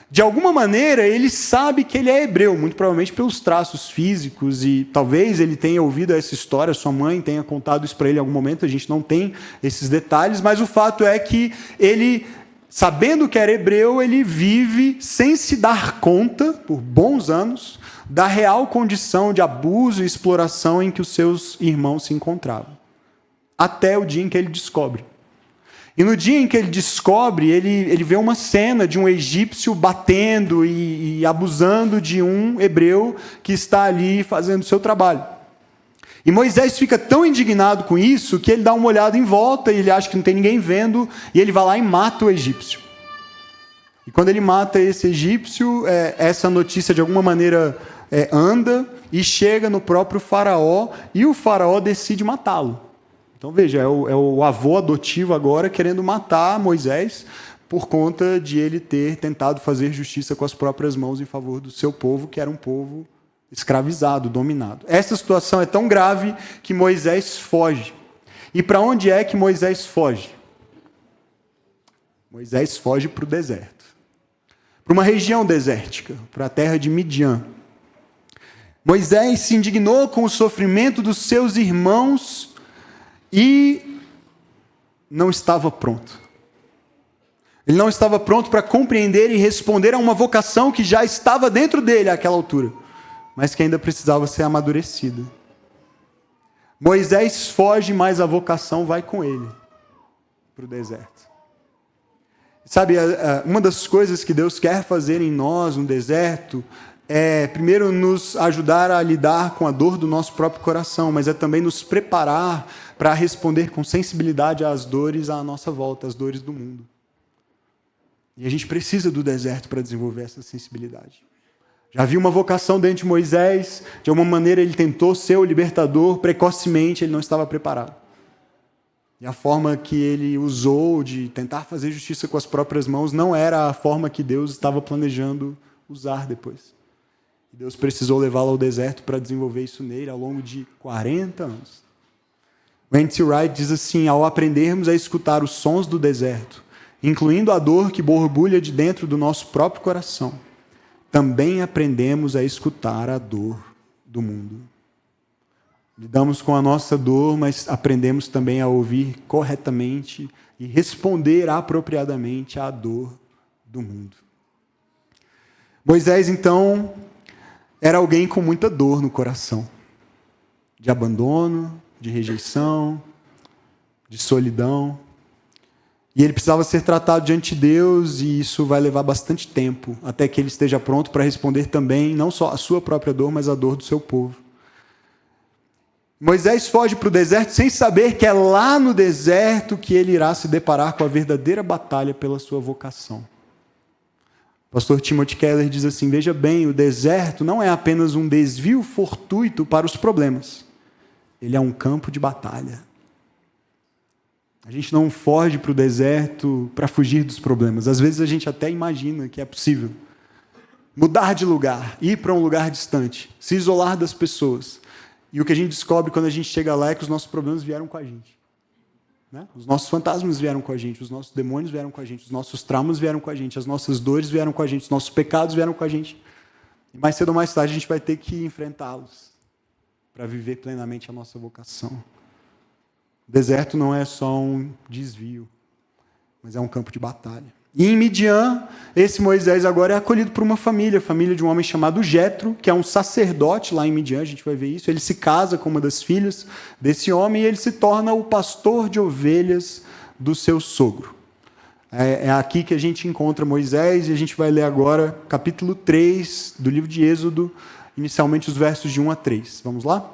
De alguma maneira, ele sabe que ele é hebreu, muito provavelmente pelos traços físicos, e talvez ele tenha ouvido essa história, sua mãe tenha contado isso para ele em algum momento, a gente não tem esses detalhes, mas o fato é que ele, sabendo que era hebreu, ele vive sem se dar conta, por bons anos, da real condição de abuso e exploração em que os seus irmãos se encontravam. Até o dia em que ele descobre. E no dia em que ele descobre, ele vê uma cena de um egípcio batendo e abusando de um hebreu que está ali fazendo o seu trabalho. E Moisés fica tão indignado com isso que ele dá uma olhada em volta e ele acha que não tem ninguém vendo e ele vai lá e mata o egípcio. E quando ele mata esse egípcio, essa notícia de alguma maneira anda e chega no próprio faraó e o faraó decide matá-lo. Então veja, é o avô adotivo agora querendo matar Moisés por conta de ele ter tentado fazer justiça com as próprias mãos em favor do seu povo, que era um povo escravizado, dominado. Essa situação é tão grave que Moisés foge. E para onde é que Moisés foge? Moisés foge para o deserto. Para uma região desértica, para a terra de Midian. Moisés se indignou com o sofrimento dos seus irmãos e não estava pronto. Ele não estava pronto para compreender e responder a uma vocação que já estava dentro dele àquela altura, mas que ainda precisava ser amadurecida. Moisés foge, mas a vocação vai com ele para o deserto. Sabe, uma das coisas que Deus quer fazer em nós no deserto é, primeiro, nos ajudar a lidar com a dor do nosso próprio coração, mas é também nos preparar para responder com sensibilidade às dores à nossa volta, às dores do mundo. E a gente precisa do deserto para desenvolver essa sensibilidade. Já havia uma vocação dentro de Moisés, de alguma maneira ele tentou ser o libertador, precocemente ele não estava preparado. E a forma que ele usou de tentar fazer justiça com as próprias mãos não era a forma que Deus estava planejando usar depois. E Deus precisou levá-lo ao deserto para desenvolver isso nele ao longo de 40 anos. N.T. Wright diz assim: ao aprendermos a escutar os sons do deserto, incluindo a dor que borbulha de dentro do nosso próprio coração, também aprendemos a escutar a dor do mundo. Lidamos com a nossa dor, mas aprendemos também a ouvir corretamente e responder apropriadamente à dor do mundo. Moisés, então, era alguém com muita dor no coração, de abandono, de rejeição, de solidão. E ele precisava ser tratado diante de Deus, e isso vai levar bastante tempo, até que ele esteja pronto para responder também, não só a sua própria dor, mas a dor do seu povo. Moisés foge para o deserto sem saber que é lá no deserto que ele irá se deparar com a verdadeira batalha pela sua vocação. O pastor Timothy Keller diz assim: veja bem, o deserto não é apenas um desvio fortuito para os problemas. Ele é um campo de batalha. A gente não foge para o deserto para fugir dos problemas. Às vezes a gente até imagina que é possível mudar de lugar, ir para um lugar distante, se isolar das pessoas. E o que a gente descobre quando a gente chega lá é que os nossos problemas vieram com a gente. Né? Os nossos fantasmas vieram com a gente, os nossos demônios vieram com a gente, os nossos traumas vieram com a gente, as nossas dores vieram com a gente, os nossos pecados vieram com a gente. E mais cedo ou mais tarde a gente vai ter que enfrentá-los para viver plenamente a nossa vocação. O deserto não é só um desvio, mas é um campo de batalha. E em Midian, esse Moisés agora é acolhido por uma família, a família de um homem chamado Jetro, que é um sacerdote lá em Midian, a gente vai ver isso. Ele se casa com uma das filhas desse homem e ele se torna o pastor de ovelhas do seu sogro. É aqui que a gente encontra Moisés, e a gente vai ler agora capítulo 3 do livro de Êxodo, inicialmente os versos de 1 a 3. Vamos lá?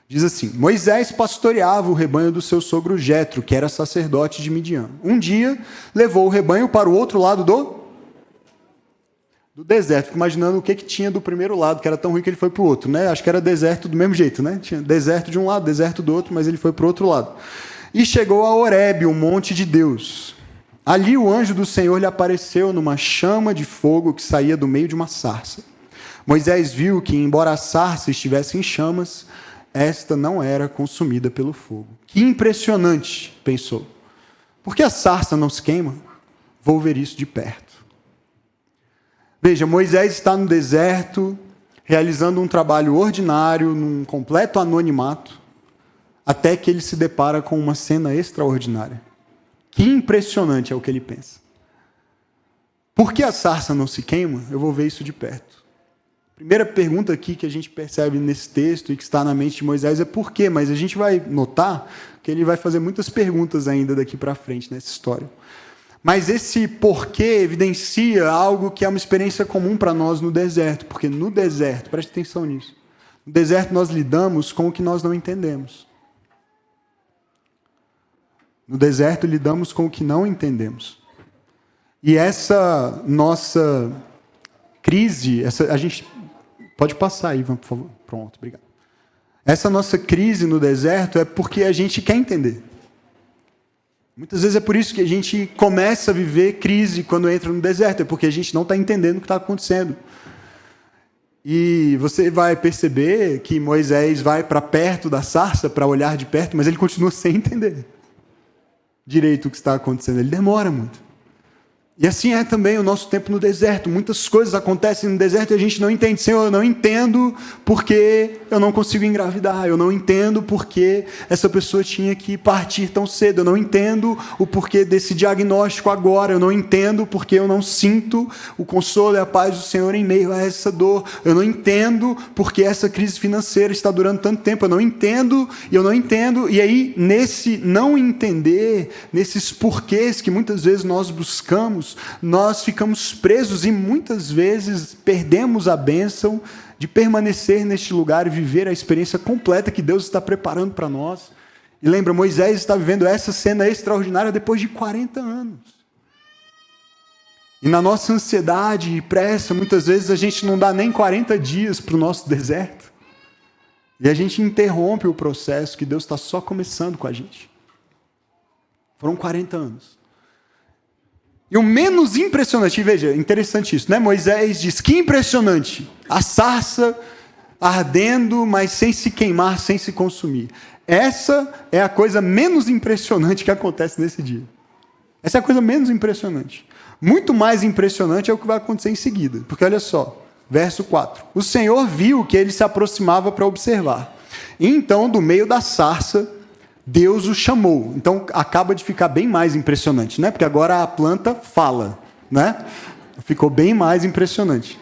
Diz assim: Moisés pastoreava o rebanho do seu sogro Jetro, que era sacerdote de Midian. Um dia, levou o rebanho para o outro lado do deserto. Fico imaginando o que tinha do primeiro lado, que era tão ruim que ele foi para o outro, né? Acho que era deserto do mesmo jeito, né? Tinha deserto de um lado, deserto do outro, mas ele foi para o outro lado. E chegou a Horebe, o monte de Deus. Ali o anjo do Senhor lhe apareceu numa chama de fogo que saía do meio de uma sarça. Moisés viu que, embora a sarça estivesse em chamas, esta não era consumida pelo fogo. Que impressionante, pensou. Por que a sarça não se queima? Vou ver isso de perto. Veja, Moisés está no deserto, realizando um trabalho ordinário, num completo anonimato, até que ele se depara com uma cena extraordinária. Que impressionante é o que ele pensa. Por que a sarça não se queima? Eu vou ver isso de perto. primeira pergunta aqui que a gente percebe nesse texto e que está na mente de Moisés é por quê? Mas a gente vai notar que ele vai fazer muitas perguntas ainda daqui para frente nessa história. Mas esse porquê evidencia algo que é uma experiência comum para nós no deserto, porque no deserto, preste atenção nisso, no deserto nós lidamos com o que nós não entendemos. No deserto lidamos com o que não entendemos. E essa nossa crise, a gente pode passar aí, por favor. Pronto, obrigado. Essa nossa crise no deserto é porque a gente quer entender. Muitas vezes é por isso que a gente começa a viver crise quando entra no deserto, é porque a gente não está entendendo o que está acontecendo. E você vai perceber que Moisés vai para perto da sarça para olhar de perto, mas ele continua sem entender direito o que está acontecendo. Ele demora muito. E assim é também o nosso tempo no deserto. Muitas coisas acontecem no deserto e a gente não entende. Senhor, eu não entendo porque eu não consigo engravidar. Eu não entendo porque essa pessoa tinha que partir tão cedo. Eu não entendo o porquê desse diagnóstico agora. Eu não entendo porque eu não sinto o consolo e a paz do Senhor em meio a essa dor. Eu não entendo porque essa crise financeira está durando tanto tempo. Eu não entendo e eu não entendo. E aí, nesse não entender, nesses porquês que muitas vezes nós buscamos, nós ficamos presos e muitas vezes perdemos a bênção de permanecer neste lugar e viver a experiência completa que Deus está preparando para nós. E lembra, Moisés está vivendo essa cena extraordinária depois de 40 anos. E na nossa ansiedade e pressa, muitas vezes a gente não dá nem 40 dias para o nosso deserto. E a gente interrompe o processo que Deus está só começando com a gente. Foram 40 anos. E o menos impressionante, veja, interessante isso, né? Moisés diz, que impressionante, a sarça ardendo, mas sem se queimar, sem se consumir. Essa é a coisa menos impressionante que acontece nesse dia. Essa é a coisa menos impressionante. Muito mais impressionante é o que vai acontecer em seguida. Porque olha só, verso 4. O Senhor viu que ele se aproximava para observar. E então, do meio da sarça, Deus o chamou. Então, acaba de ficar bem mais impressionante, né? Porque agora a planta fala, né? Ficou bem mais impressionante.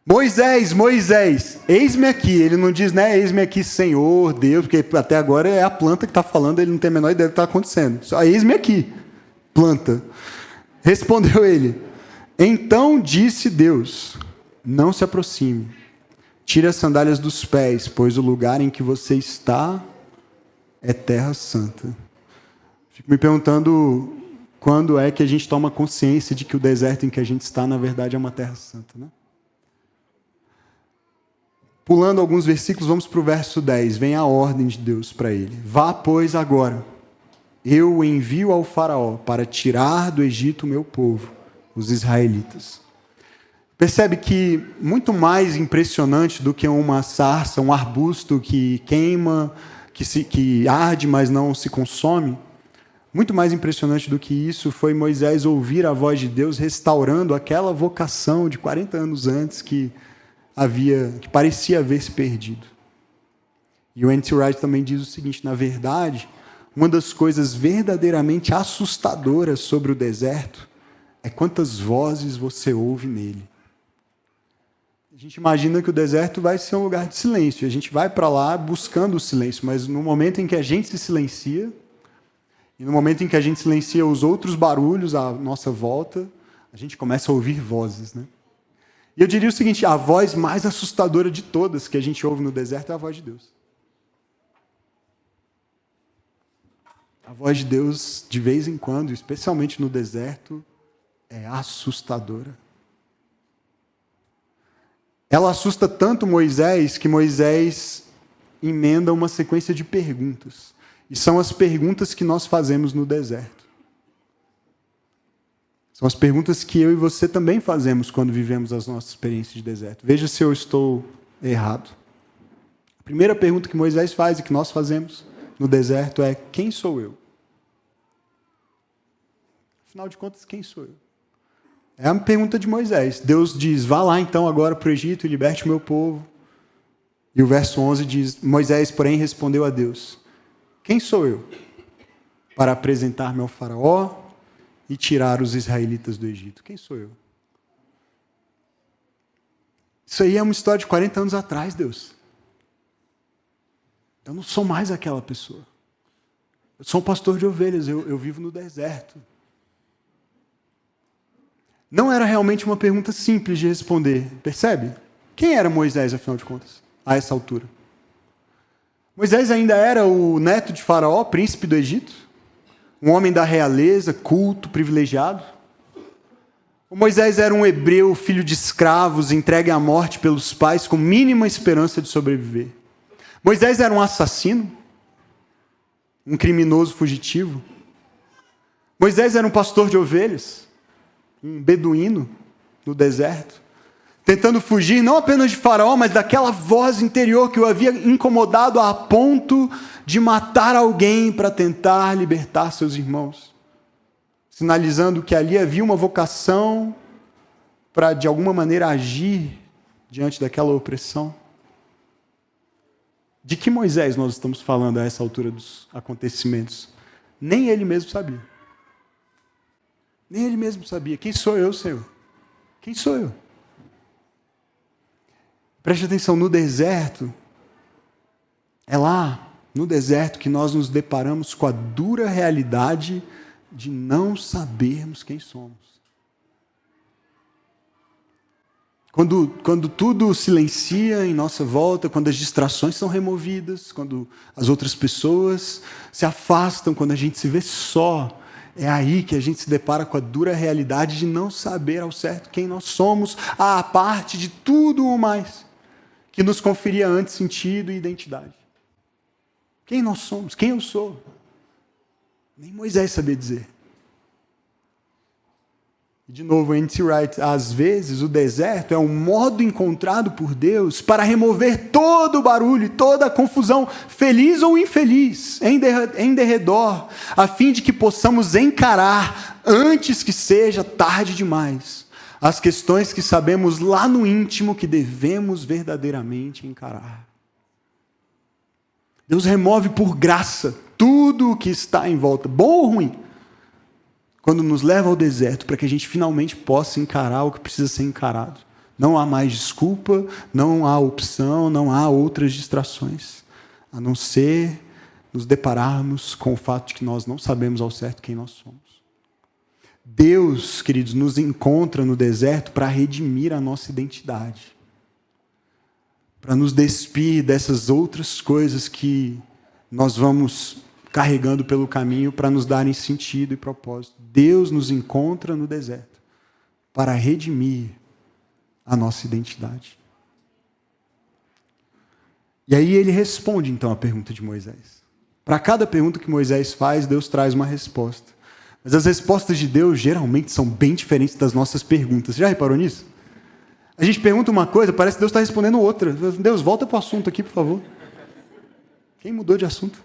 Moisés, Moisés, eis-me aqui. Ele não diz, né? Eis-me aqui, Senhor, Deus, porque até agora é a planta que está falando, ele não tem a menor ideia do que está acontecendo. Só eis-me aqui, planta. Respondeu ele. Então disse Deus, não se aproxime. Tire as sandálias dos pés, pois o lugar em que você está é terra santa. Fico me perguntando quando é que a gente toma consciência de que o deserto em que a gente está, na verdade, é uma terra santa, né? Pulando alguns versículos, vamos para o verso 10. Vem a ordem de Deus para ele. Vá, pois, agora. Eu o envio ao faraó para tirar do Egito o meu povo, os israelitas. Percebe que muito mais impressionante do que uma sarça, um arbusto que queima, que arde, mas não se consome, muito mais impressionante do que isso foi Moisés ouvir a voz de Deus restaurando aquela vocação de 40 anos antes que parecia haver se perdido. E o N.T. Wright também diz o seguinte, na verdade, uma das coisas verdadeiramente assustadoras sobre o deserto é quantas vozes você ouve nele. A gente imagina que o deserto vai ser um lugar de silêncio. A gente vai para lá buscando o silêncio, mas no momento em que a gente se silencia, e no momento em que a gente silencia os outros barulhos à nossa volta, a gente começa a ouvir vozes, né? E eu diria o seguinte, a voz mais assustadora de todas que a gente ouve no deserto é a voz de Deus. A voz de Deus, de vez em quando, especialmente no deserto, é assustadora. Ela assusta tanto Moisés que Moisés emenda uma sequência de perguntas. E são as perguntas que nós fazemos no deserto. São as perguntas que eu e você também fazemos quando vivemos as nossas experiências de deserto. Veja se eu estou errado. A primeira pergunta que Moisés faz e que nós fazemos no deserto é: quem sou eu? Afinal de contas, quem sou eu? É a pergunta de Moisés. Deus diz, vá lá então agora para o Egito e liberte o meu povo. E o verso 11 diz, Moisés, porém, respondeu a Deus, quem sou eu para apresentar-me ao faraó e tirar os israelitas do Egito? Quem sou eu? Isso aí é uma história de 40 anos atrás, Deus. Eu não sou mais aquela pessoa. Eu sou um pastor de ovelhas, eu vivo no deserto. Não era realmente uma pergunta simples de responder, percebe? Quem era Moisés, afinal de contas, a essa altura? Moisés ainda era o neto de Faraó, príncipe do Egito? Um homem da realeza, culto, privilegiado? Ou Moisés era um hebreu, filho de escravos, entregue à morte pelos pais com mínima esperança de sobreviver? Moisés era um assassino? Um criminoso fugitivo? Moisés era um pastor de ovelhas? Um beduíno no deserto? Tentando fugir não apenas de Faraó, mas daquela voz interior que o havia incomodado a ponto de matar alguém para tentar libertar seus irmãos, sinalizando que ali havia uma vocação para, de alguma maneira, agir diante daquela opressão. De que Moisés nós estamos falando a essa altura dos acontecimentos? Nem ele mesmo sabia. Nem ele mesmo sabia. Quem sou eu, Senhor? Quem sou eu? Preste atenção, no deserto, é lá, no deserto, que nós nos deparamos com a dura realidade de não sabermos quem somos. Quando tudo silencia em nossa volta, quando as distrações são removidas, quando as outras pessoas se afastam, quando a gente se vê só, é aí que a gente se depara com a dura realidade de não saber ao certo quem nós somos, à parte de tudo o mais que nos conferia antes sentido e identidade. Quem nós somos? Quem eu sou? Nem Moisés sabia dizer. De novo, N.T. Wright, às vezes o deserto é um modo encontrado por Deus para remover todo o barulho, toda a confusão, feliz ou infeliz, em derredor, a fim de que possamos encarar, antes que seja tarde demais, as questões que sabemos lá no íntimo que devemos verdadeiramente encarar. Deus remove por graça tudo o que está em volta, bom ou ruim, quando nos leva ao deserto, para que a gente finalmente possa encarar o que precisa ser encarado. Não há mais desculpa, não há opção, não há outras distrações, a não ser nos depararmos com o fato de que nós não sabemos ao certo quem nós somos. Deus, queridos, nos encontra no deserto para redimir a nossa identidade, para nos despir dessas outras coisas que nós vamos carregando pelo caminho para nos darem sentido e propósito. Deus nos encontra no deserto para redimir a nossa identidade. E aí ele responde então a pergunta de Moisés. Para cada pergunta que Moisés faz, Deus traz uma resposta. Mas as respostas de Deus geralmente são bem diferentes das nossas perguntas. Você já reparou nisso? A gente pergunta uma coisa, parece que Deus está respondendo outra. Deus, volta para o assunto aqui, por favor. Quem mudou de assunto?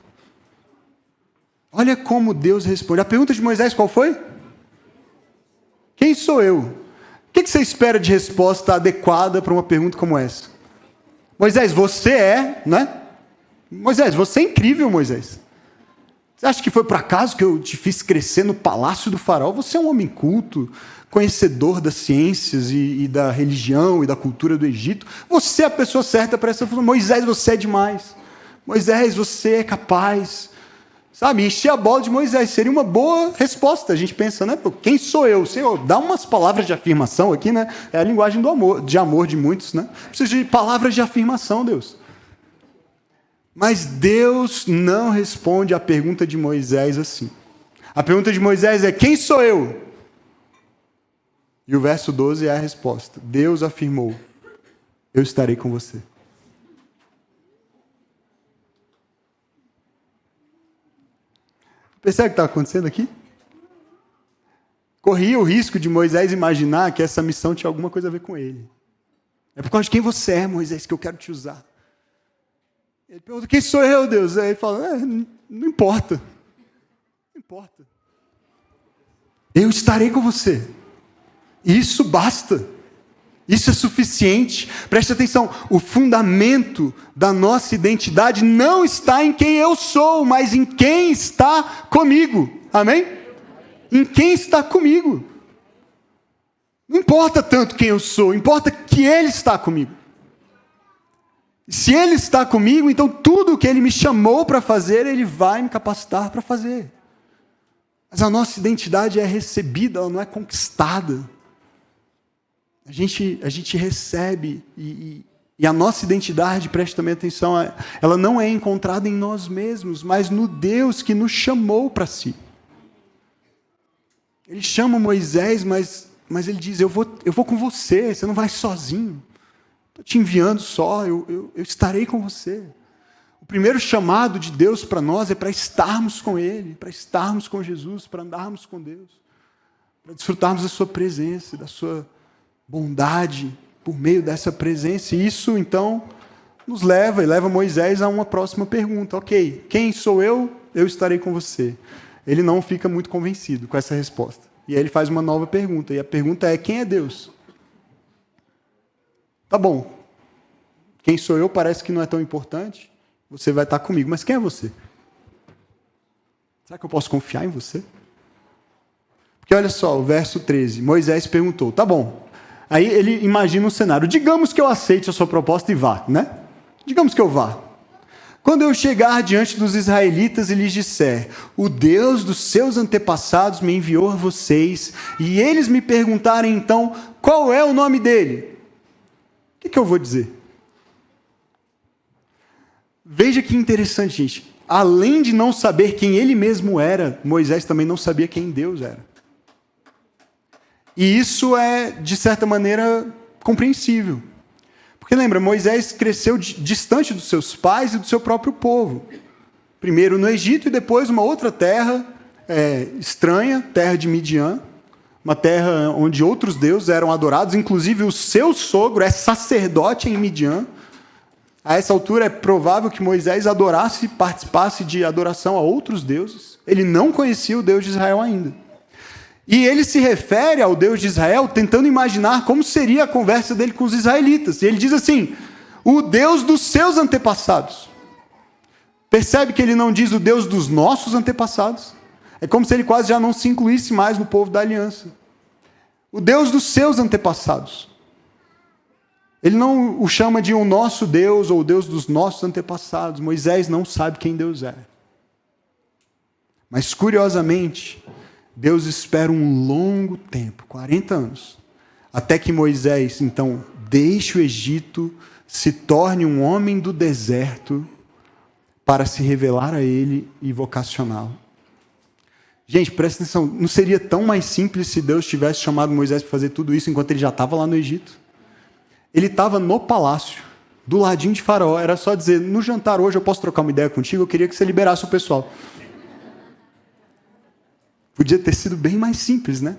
Olha como Deus responde. A pergunta de Moisés qual foi? Quem sou eu? O que você espera de resposta adequada para uma pergunta como essa? Moisés, você é, né? Moisés, você é incrível, Moisés. Você acha que foi por acaso que eu te fiz crescer no palácio do faraó? Você é um homem culto, conhecedor das ciências e da religião e da cultura do Egito. Você é a pessoa certa para essa função. Moisés, você é demais. Moisés, você é capaz. Sabe, encher a bola de Moisés seria uma boa resposta. A gente pensa, né? Quem sou eu? Senhor, dá umas palavras de afirmação aqui, né? É a linguagem do amor, de amor de muitos, né? Precisa de palavras de afirmação, Deus. Mas Deus não responde à pergunta de Moisés assim. A pergunta de Moisés é: quem sou eu? E o verso 12 é a resposta. Deus afirmou: eu estarei com você. Percebe o que está acontecendo aqui? Corria o risco de Moisés imaginar que essa missão tinha alguma coisa a ver com ele. É por causa de quem você é, Moisés, que eu quero te usar. Ele pergunta: quem sou eu, Deus? Aí ele fala: não importa. Não importa. Eu estarei com você. Isso basta. Isso é suficiente. Preste atenção. O fundamento da nossa identidade não está em quem eu sou, mas em quem está comigo. Amém? Em quem está comigo. Não importa tanto quem eu sou, importa que Ele está comigo. Se Ele está comigo, então tudo o que Ele me chamou para fazer, Ele vai me capacitar para fazer. Mas a nossa identidade é recebida, ela não é conquistada. A gente recebe e a nossa identidade, preste também atenção, ela não é encontrada em nós mesmos, mas no Deus que nos chamou para si. Ele chama Moisés, mas ele diz, eu vou com você, você não vai sozinho. Estou te enviando só, eu estarei com você. O primeiro chamado de Deus para nós é para estarmos com Ele, para estarmos com Jesus, para andarmos com Deus, para desfrutarmos da sua presença, da sua bondade por meio dessa presença. E isso, então, nos leva Moisés a uma próxima pergunta. Ok, quem sou eu? Eu estarei com você. Ele não fica muito convencido com essa resposta. E aí ele faz uma nova pergunta. E a pergunta é, quem é Deus? Tá bom. Quem sou eu parece que não é tão importante. Você vai estar comigo. Mas quem é você? Será que eu posso confiar em você? Porque olha só, o verso 13. Moisés perguntou, tá bom. Aí ele imagina um cenário. Digamos que eu aceite a sua proposta e vá, né? Digamos que eu vá. Quando eu chegar diante dos israelitas e lhes disser, o Deus dos seus antepassados me enviou a vocês, e eles me perguntarem então, qual é o nome dele? O que eu vou dizer? Veja que interessante, gente. Além de não saber quem ele mesmo era, Moisés também não sabia quem Deus era. E isso é, de certa maneira, compreensível. Porque lembra, Moisés cresceu distante dos seus pais e do seu próprio povo. Primeiro no Egito e depois uma outra terra estranha, terra de Midian, uma terra onde outros deuses eram adorados, inclusive o seu sogro é sacerdote em Midian. A essa altura é provável que Moisés adorasse e participasse de adoração a outros deuses. Ele não conhecia o Deus de Israel ainda. E ele se refere ao Deus de Israel tentando imaginar como seria a conversa dele com os israelitas. E ele diz assim, o Deus dos seus antepassados. Percebe que ele não diz o Deus dos nossos antepassados? É como se ele quase já não se incluísse mais no povo da aliança. O Deus dos seus antepassados. Ele não o chama de o nosso Deus ou o Deus dos nossos antepassados. Moisés não sabe quem Deus é. Mas, curiosamente, Deus espera um longo tempo, 40 anos, até que Moisés, então, deixe o Egito, se torne um homem do deserto para se revelar a ele e vocacioná-lo. Gente, presta atenção, não seria tão mais simples se Deus tivesse chamado Moisés para fazer tudo isso enquanto ele já estava lá no Egito? Ele estava no palácio, do ladinho de Faraó, era só dizer, no jantar hoje eu posso trocar uma ideia contigo, eu queria que você liberasse o pessoal. Podia ter sido bem mais simples, né?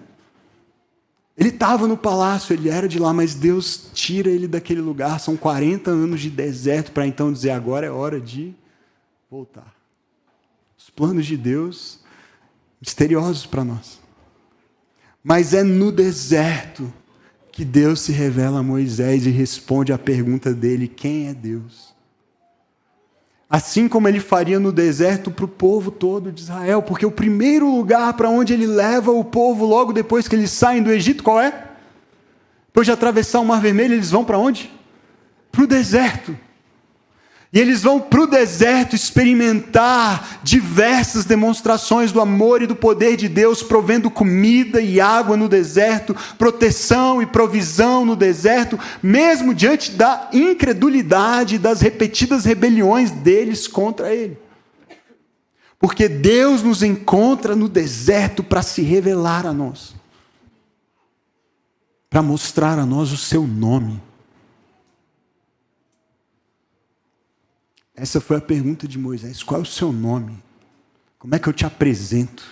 Ele estava no palácio, ele era de lá, mas Deus tira ele daquele lugar. São 40 anos de deserto para então dizer, agora é hora de voltar. Os planos de Deus, misteriosos para nós. Mas é no deserto que Deus se revela a Moisés e responde à pergunta dele, quem é Deus? Assim como ele faria no deserto para o povo todo de Israel, porque o primeiro lugar para onde ele leva o povo logo depois que eles saem do Egito, qual é? Depois de atravessar o Mar Vermelho, eles vão para onde? Para o deserto. E eles vão para o deserto experimentar diversas demonstrações do amor e do poder de Deus, provendo comida e água no deserto, proteção e provisão no deserto, mesmo diante da incredulidade e das repetidas rebeliões deles contra Ele. Porque Deus nos encontra no deserto para se revelar a nós, para mostrar a nós o seu nome. Essa foi a pergunta de Moisés, qual é o seu nome? Como é que eu te apresento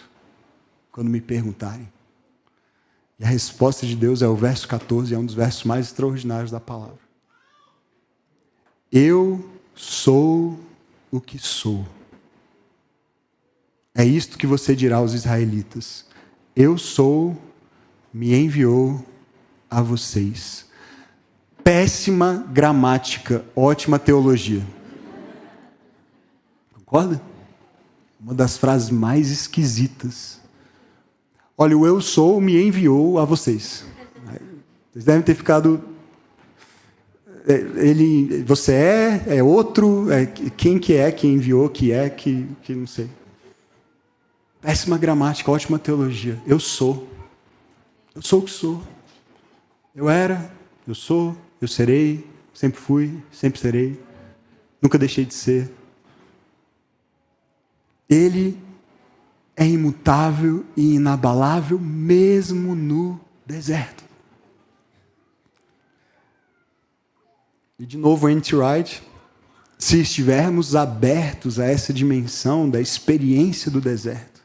quando me perguntarem? E a resposta de Deus é o verso 14, é um dos versos mais extraordinários da palavra. Eu sou o que sou. É isto que você dirá aos israelitas. Eu sou, me enviou a vocês. Péssima gramática, ótima teologia. Concorda? Uma das frases mais esquisitas. Olha, o eu sou me enviou a vocês. Vocês devem ter ficado... Você é outro, quem que é, quem enviou, que não sei. Péssima gramática, ótima teologia. Eu sou o que sou. Eu era, eu sou, eu serei, sempre fui, sempre serei. Nunca deixei de ser. Ele é imutável e inabalável mesmo no deserto. E de novo, N.T. Wright, se estivermos abertos a essa dimensão da experiência do deserto,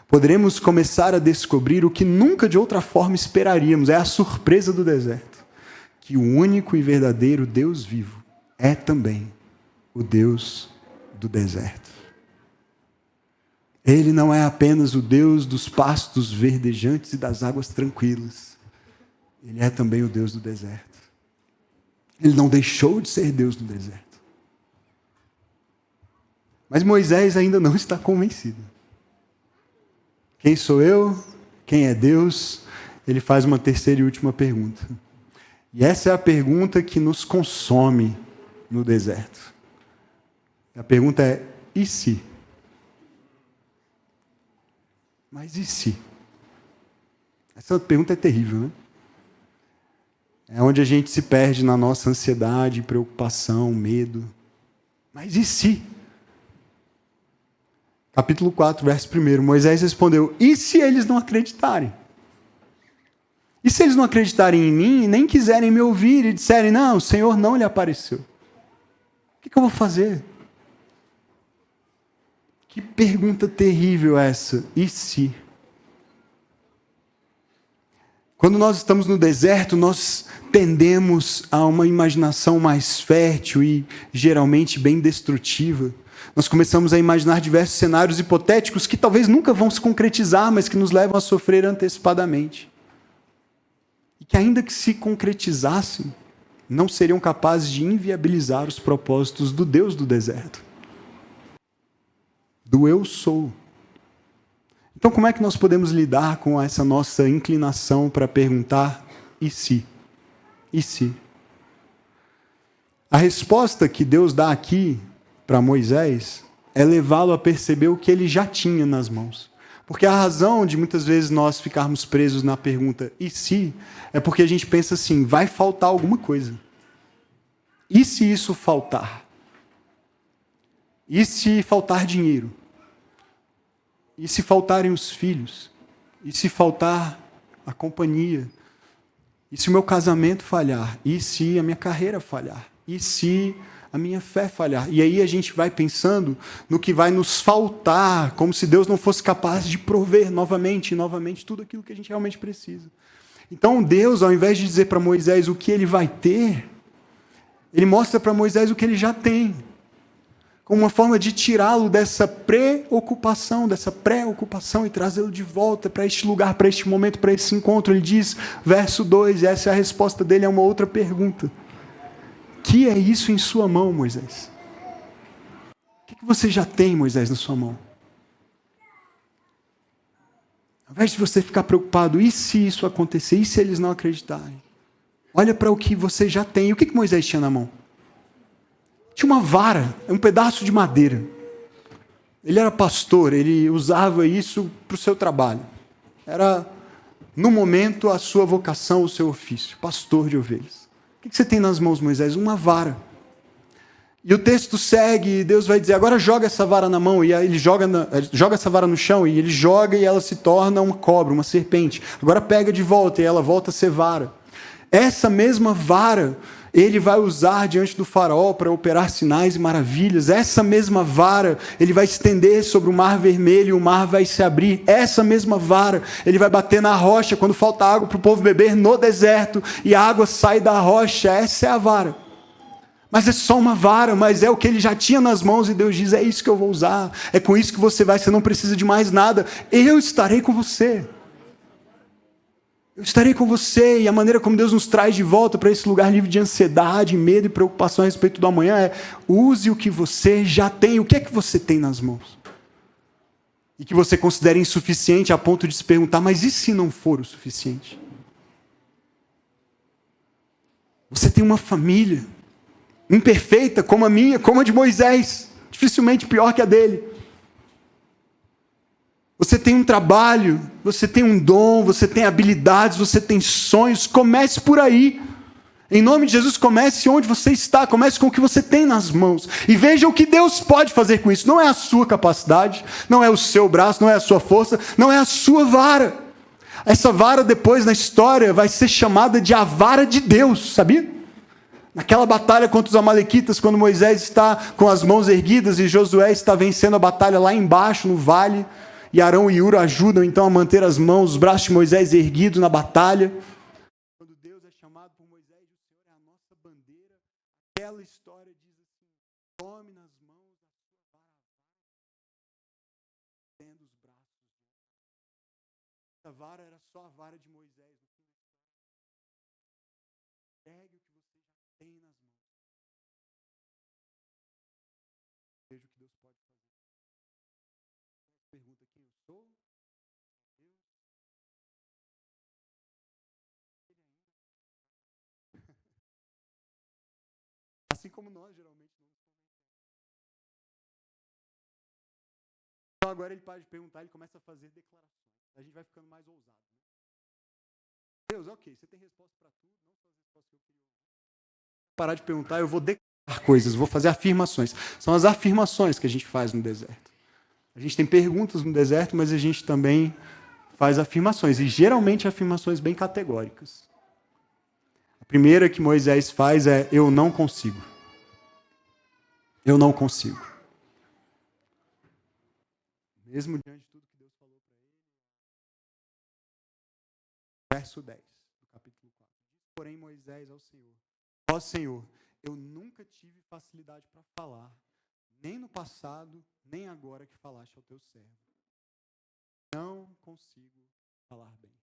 poderemos começar a descobrir o que nunca de outra forma esperaríamos. É a surpresa do deserto. Que o único e verdadeiro Deus vivo é também o Deus do deserto. Ele não é apenas o Deus dos pastos verdejantes e das águas tranquilas. Ele é também o Deus do deserto. Ele não deixou de ser Deus no deserto. Mas Moisés ainda não está convencido. Quem sou eu? Quem é Deus? Ele faz uma terceira e última pergunta. E essa é a pergunta que nos consome no deserto. A pergunta é: e se? Mas e se? Essa pergunta é terrível, né? É onde a gente se perde na nossa ansiedade, preocupação, medo. Mas e se? Capítulo 4, verso 1. Moisés respondeu: e se eles não acreditarem? E se eles não acreditarem em mim e nem quiserem me ouvir e disserem: não, o Senhor não lhe apareceu? O que eu vou fazer? Que pergunta terrível essa. E se? Quando nós estamos no deserto, nós tendemos a uma imaginação mais fértil e geralmente bem destrutiva. Nós começamos a imaginar diversos cenários hipotéticos que talvez nunca vão se concretizar, mas que nos levam a sofrer antecipadamente. E que ainda que se concretizassem, não seriam capazes de inviabilizar os propósitos do Deus do deserto. Do eu sou. Então, como é que nós podemos lidar com essa nossa inclinação para perguntar: e se? E se? A resposta que Deus dá aqui para Moisés é levá-lo a perceber o que ele já tinha nas mãos. Porque a razão de muitas vezes nós ficarmos presos na pergunta e se, é porque a gente pensa assim: vai faltar alguma coisa. E se isso faltar? E se faltar dinheiro? E se faltarem os filhos? E se faltar a companhia? E se o meu casamento falhar? E se a minha carreira falhar? E se a minha fé falhar? E aí a gente vai pensando no que vai nos faltar, como se Deus não fosse capaz de prover novamente e novamente tudo aquilo que a gente realmente precisa. Então Deus, ao invés de dizer para Moisés o que ele vai ter, ele mostra para Moisés o que ele já tem. Como uma forma de tirá-lo dessa preocupação e trazê-lo de volta para este lugar, para este momento, para esse encontro. Ele diz, verso 2, e essa é a resposta dele a uma outra pergunta: que é isso em sua mão, Moisés? O que você já tem, Moisés, na sua mão? Ao invés de você ficar preocupado, e se isso acontecer? E se eles não acreditarem? Olha para o que você já tem. E o que Moisés tinha na mão? Tinha uma vara, um pedaço de madeira. Ele era pastor, ele usava isso para o seu trabalho. Era, no momento, a sua vocação, o seu ofício, pastor de ovelhas. O que você tem nas mãos, Moisés? Uma vara. E o texto segue, e Deus vai dizer: agora joga essa vara na mão. E aí ele joga essa vara no chão, e ele joga e ela se torna uma cobra, uma serpente. Agora pega de volta, e ela volta a ser vara. Essa mesma vara ele vai usar diante do faraó para operar sinais e maravilhas. Essa mesma vara ele vai estender sobre o mar vermelho e o mar vai se abrir. Essa mesma vara ele vai bater na rocha quando falta água para o povo beber no deserto e a água sai da rocha. Essa é a vara. Mas é só uma vara, mas é o que ele já tinha nas mãos e Deus diz: é isso que eu vou usar, é com isso que você vai, você não precisa de mais nada, eu estarei com você. Eu estarei com você. E a maneira como Deus nos traz de volta para esse lugar livre de ansiedade, medo e preocupação a respeito do amanhã é: use o que você já tem. O que é que você tem nas mãos? E que você considera insuficiente a ponto de se perguntar: mas e se não for o suficiente? Você tem uma família imperfeita como a minha, como a de Moisés, dificilmente pior que a dele. Você tem um trabalho, você tem um dom, você tem habilidades, você tem sonhos. Comece por aí. Em nome de Jesus, comece onde você está, comece com o que você tem nas mãos. E veja o que Deus pode fazer com isso. Não é a sua capacidade, não é o seu braço, não é a sua força, não é a sua vara. Essa vara depois na história vai ser chamada de a vara de Deus, sabia? Naquela batalha contra os amalequitas, quando Moisés está com as mãos erguidas e Josué está vencendo a batalha lá embaixo, no vale, e Arão e Hur ajudam então a manter as mãos, os braços de Moisés erguidos na batalha. Quando Deus é chamado por Moisés, o Senhor é a nossa bandeira. Aquela história diz assim: tome nas mãos a sua vara, tendo os braços. Essa vara era só a vara de Moisés. Pegue o que você já tem nas mãos. Veja o que Deus pode fazer. Pergunta quem eu sou. Assim como nós geralmente não somos. Então agora ele pode perguntar, ele começa a fazer declarações. A gente vai ficando mais ousado. Né? Deus, ok, você tem resposta para tudo, não só as respostas que eu queria. Parar de perguntar, eu vou declarar coisas, vou fazer afirmações. São as afirmações que a gente faz no deserto. A gente tem perguntas no deserto, mas a gente também faz afirmações, e geralmente afirmações bem categóricas. A primeira que Moisés faz é: eu não consigo. Eu não consigo. Mesmo diante de tudo que Deus falou para ele. Verso 10, do capítulo 4. Diz, porém, Moisés ao Senhor: ó Senhor, eu nunca tive facilidade para falar, nem no passado, nem agora que falaste ao teu servo. Não consigo falar bem. O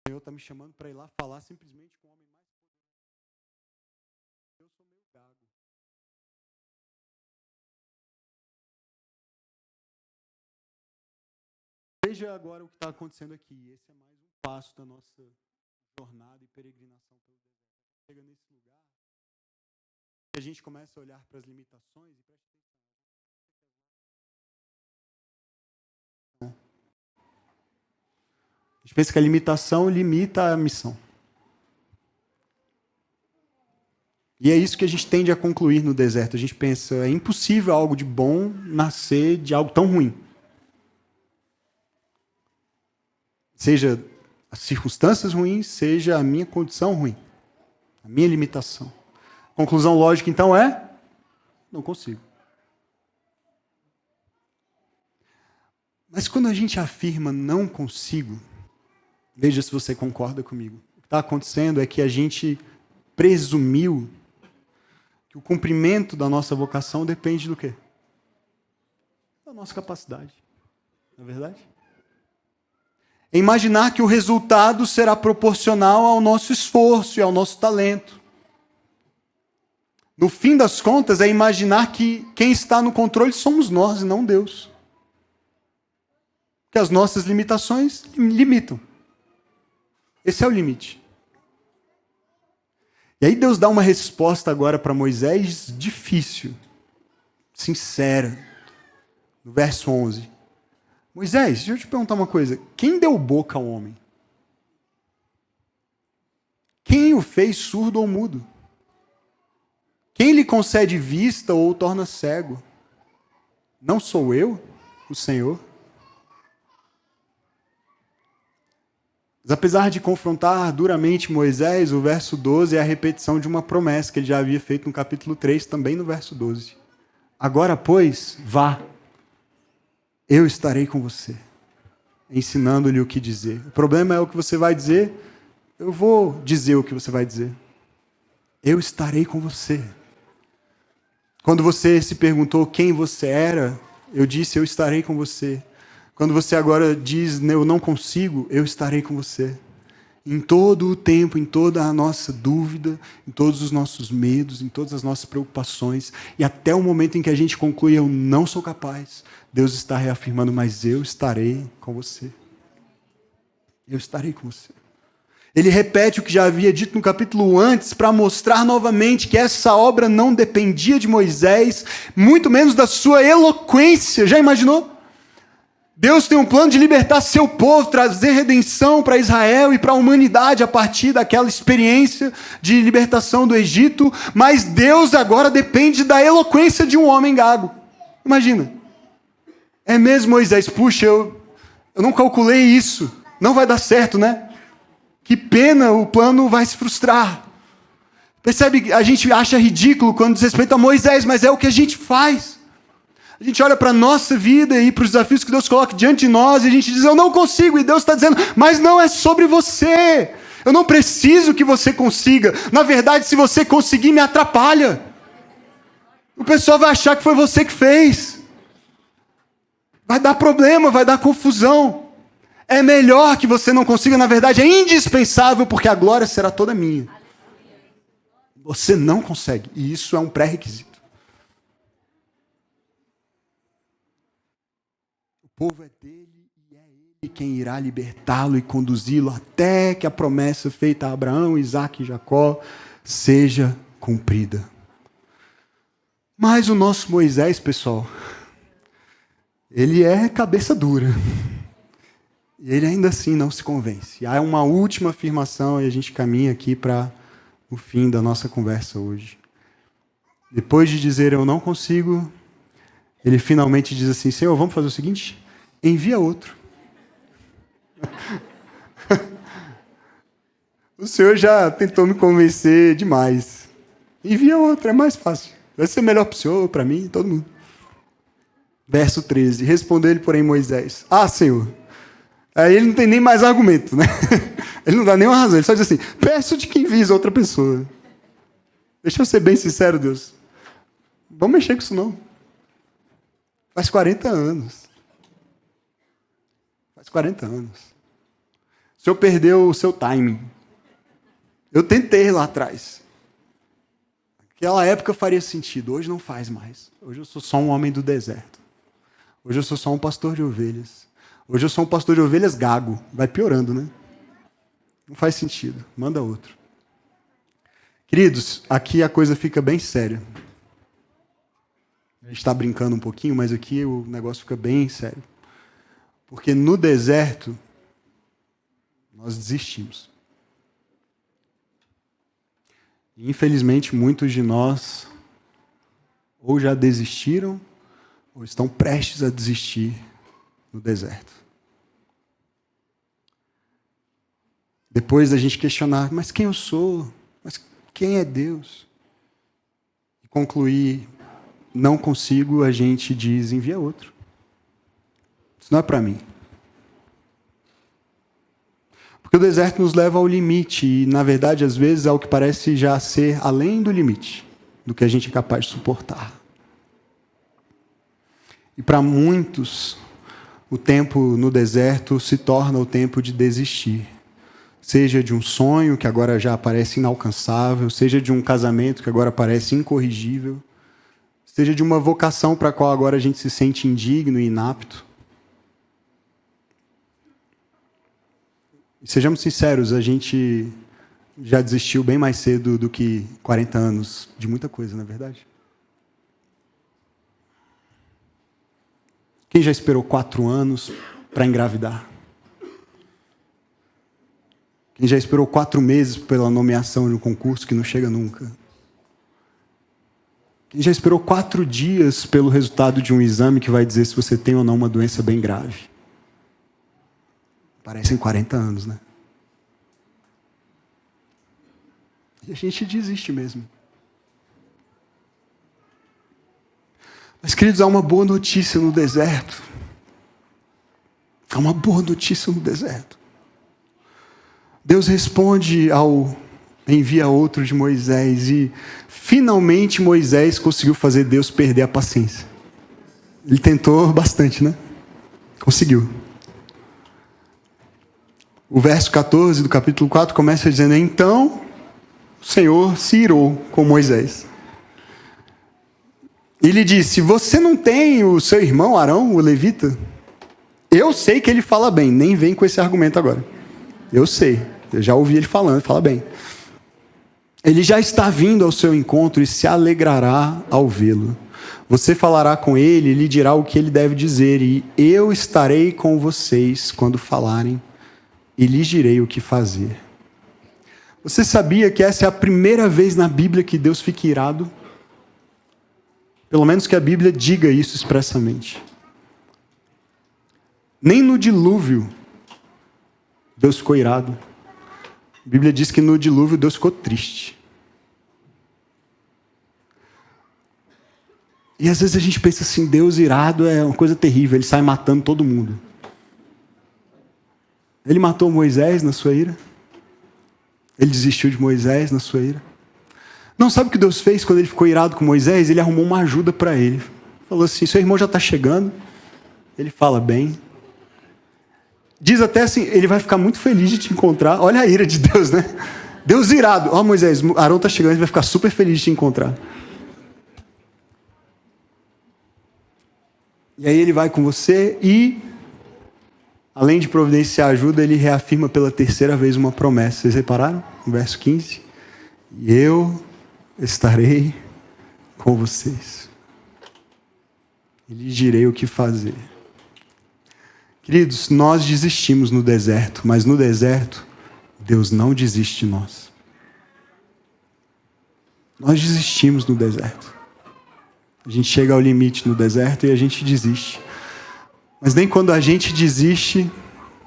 Senhor está me chamando para ir lá falar simplesmente com o homem mais poderoso. Eu sou meio gago. Veja agora o que está acontecendo aqui. Esse é mais um passo da nossa jornada e peregrinação pelo deserto. Chega nesse lugar, a gente começa a olhar para as limitações e presta atenção. A gente pensa que a limitação limita a missão. E é isso que a gente tende a concluir no deserto. A gente pensa, é impossível algo de bom nascer de algo tão ruim. Seja as circunstâncias ruins, seja a minha condição ruim, a minha limitação. A conclusão lógica, então, é: não consigo. Mas quando a gente afirma não consigo, veja se você concorda comigo. O que está acontecendo é que a gente presumiu que o cumprimento da nossa vocação depende do quê? Da nossa capacidade. Não é verdade? É imaginar que o resultado será proporcional ao nosso esforço e ao nosso talento. No fim das contas, é imaginar que quem está no controle somos nós e não Deus. Que as nossas limitações limitam. Esse é o limite. E aí Deus dá uma resposta agora para Moisés difícil, sincera, no verso 11. Moisés, deixa eu te perguntar uma coisa. Quem deu boca ao homem? Quem o fez surdo ou mudo? Quem lhe concede vista ou o torna cego? Não sou eu, o Senhor? Mas apesar de confrontar duramente Moisés, o verso 12 é a repetição de uma promessa que ele já havia feito no capítulo 3, também no verso 12. Agora, pois, vá. Eu estarei com você, ensinando-lhe o que dizer. O problema é o que você vai dizer. Eu vou dizer o que você vai dizer. Eu estarei com você. Quando você se perguntou quem você era, eu disse, eu estarei com você. Quando você agora diz, eu não consigo, eu estarei com você. Em todo o tempo, em toda a nossa dúvida, em todos os nossos medos, em todas as nossas preocupações, e até o momento em que a gente conclui, eu não sou capaz, Deus está reafirmando, mas eu estarei com você. Eu estarei com você. Ele repete o que já havia dito no capítulo antes para mostrar novamente que essa obra não dependia de Moisés, muito menos da sua eloquência. Já imaginou? Deus tem um plano de libertar seu povo, trazer redenção para Israel e para a humanidade a partir daquela experiência de libertação do Egito, mas Deus agora depende da eloquência de um homem gago. Imagina. É mesmo, Moisés? Puxa, eu não calculei isso. Não vai dar certo, né? Que pena, o plano vai se frustrar. Percebe? A gente acha ridículo quando diz respeito a Moisés, mas é o que a gente faz. A gente olha para a nossa vida e para os desafios que Deus coloca diante de nós e a gente diz, eu não consigo. E Deus está dizendo, mas não é sobre você. Eu não preciso que você consiga. Na verdade, se você conseguir, me atrapalha. O pessoal vai achar que foi você que fez. Vai dar problema, vai dar confusão. É melhor que você não consiga, na verdade, é indispensável, porque a glória será toda minha. Você não consegue, e isso é um pré-requisito. O povo é dele e é ele quem irá libertá-lo e conduzi-lo até que a promessa feita a Abraão, Isaque e Jacó seja cumprida. Mas o nosso Moisés, pessoal, ele é cabeça dura. E ele ainda assim não se convence. E há uma última afirmação e a gente caminha aqui para o fim da nossa conversa hoje. Depois de dizer eu não consigo, ele finalmente diz assim, Senhor, vamos fazer o seguinte? Envia outro. O Senhor já tentou me convencer demais. Envia outro, é mais fácil. Vai ser melhor para o Senhor, para mim, todo mundo. Verso 13. Respondeu-lhe, porém, Moisés. Ah, Senhor. Aí ele não tem nem mais argumento, né? Ele não dá nenhuma razão. Ele só diz assim, peço de quem visa outra pessoa. Deixa eu ser bem sincero, Deus. Vamos mexer com isso não. Faz 40 anos. Faz 40 anos. O Senhor perdeu o seu timing. Eu tentei lá atrás. Naquela época faria sentido. Hoje não faz mais. Hoje eu sou só um homem do deserto. Hoje eu sou só um pastor de ovelhas. Hoje eu sou um pastor de ovelhas gago. Vai piorando, né? Não faz sentido. Manda outro. Queridos, aqui a coisa fica bem séria. A gente está brincando um pouquinho, mas aqui o negócio fica bem sério. Porque no deserto, nós desistimos. E, infelizmente, muitos de nós ou já desistiram ou estão prestes a desistir no deserto. Depois da gente questionar, mas quem eu sou? Mas quem é Deus? E concluir, não consigo, a gente diz, envia outro. Isso não é para mim. Porque o deserto nos leva ao limite, e na verdade, às vezes, é o que parece já ser além do limite, do que a gente é capaz de suportar. E para muitos, o tempo no deserto se torna o tempo de desistir. Seja de um sonho que agora já parece inalcançável, seja de um casamento que agora parece incorrigível, seja de uma vocação para a qual agora a gente se sente indigno e inapto. E sejamos sinceros, a gente já desistiu bem mais cedo do que 40 anos de muita coisa, não é verdade? Quem já esperou 4 anos para engravidar? Quem já esperou 4 meses pela nomeação de um concurso que não chega nunca? Quem já esperou 4 dias pelo resultado de um exame que vai dizer se você tem ou não uma doença bem grave? Parecem 40 anos, né? E a gente desiste mesmo. Mas, queridos, há uma boa notícia no deserto. Há uma boa notícia no deserto. Deus responde ao envia outro de Moisés e finalmente Moisés conseguiu fazer Deus perder a paciência. Ele tentou bastante, né? Conseguiu. O verso 14 do capítulo 4 começa dizendo, então o Senhor se irou com Moisés. Ele disse, você não tem o seu irmão Arão, o levita? Eu sei que ele fala bem, nem vem com esse argumento agora. Eu sei, Eu já ouvi ele falando, ele fala bem. Ele já está vindo ao seu encontro e se alegrará ao vê-lo. Você falará com ele e lhe dirá o que ele deve dizer, e eu estarei com vocês quando falarem e lhes direi o que fazer. Você sabia que essa é a primeira vez na Bíblia que Deus fica irado? Pelo menos que a Bíblia diga isso expressamente. Nem no dilúvio Deus ficou irado. A Bíblia diz que no dilúvio Deus ficou triste. E às vezes a gente pensa assim, Deus irado é uma coisa terrível, ele sai matando todo mundo. Ele matou Moisés na sua ira? Ele desistiu de Moisés na sua ira? Não, sabe o que Deus fez quando ele ficou irado com Moisés? Ele arrumou uma ajuda para ele. Falou assim, seu irmão já está chegando. Ele fala bem. Diz até assim, ele vai ficar muito feliz de te encontrar. Olha a ira de Deus, né? Deus irado. Ó, Moisés, Arão está chegando, ele vai ficar super feliz de te encontrar. E aí ele vai com você e, além de providenciar ajuda, ele reafirma pela terceira vez uma promessa. Vocês repararam? No verso 15. E eu estarei com vocês. E lhes direi o que fazer. Queridos, nós desistimos no deserto, mas no deserto, Deus não desiste de nós. Nós desistimos no deserto. A gente chega ao limite no deserto e a gente desiste. Mas nem quando a gente desiste,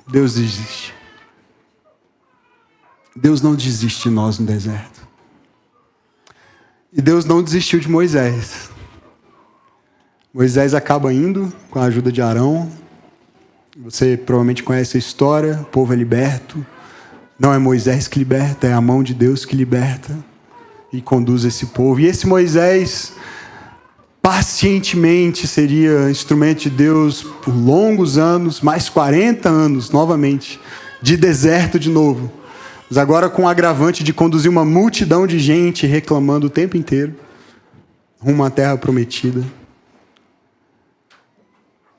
Deus desiste. Deus não desiste de nós no deserto. E Deus não desistiu de Moisés. Moisés acaba indo com a ajuda de Arão. Você provavelmente conhece a história. O povo é liberto. Não é Moisés que liberta, é a mão de Deus que liberta e conduz esse povo. E esse Moisés pacientemente seria instrumento de Deus por longos anos, mais 40 anos, novamente, de deserto de novo. Mas agora com o agravante de conduzir uma multidão de gente reclamando o tempo inteiro, rumo à terra prometida.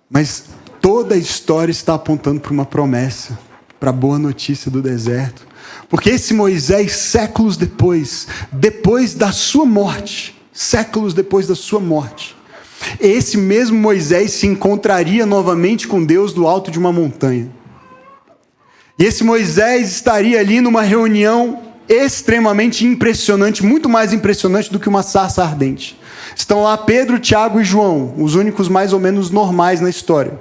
Mas toda a história está apontando para uma promessa, para a boa notícia do deserto. Porque esse Moisés, séculos depois da sua morte, esse mesmo Moisés se encontraria novamente com Deus do alto de uma montanha. E esse Moisés estaria ali numa reunião extremamente impressionante, muito mais impressionante do que uma sarça ardente. Estão lá Pedro, Tiago e João, os únicos mais ou menos normais na história.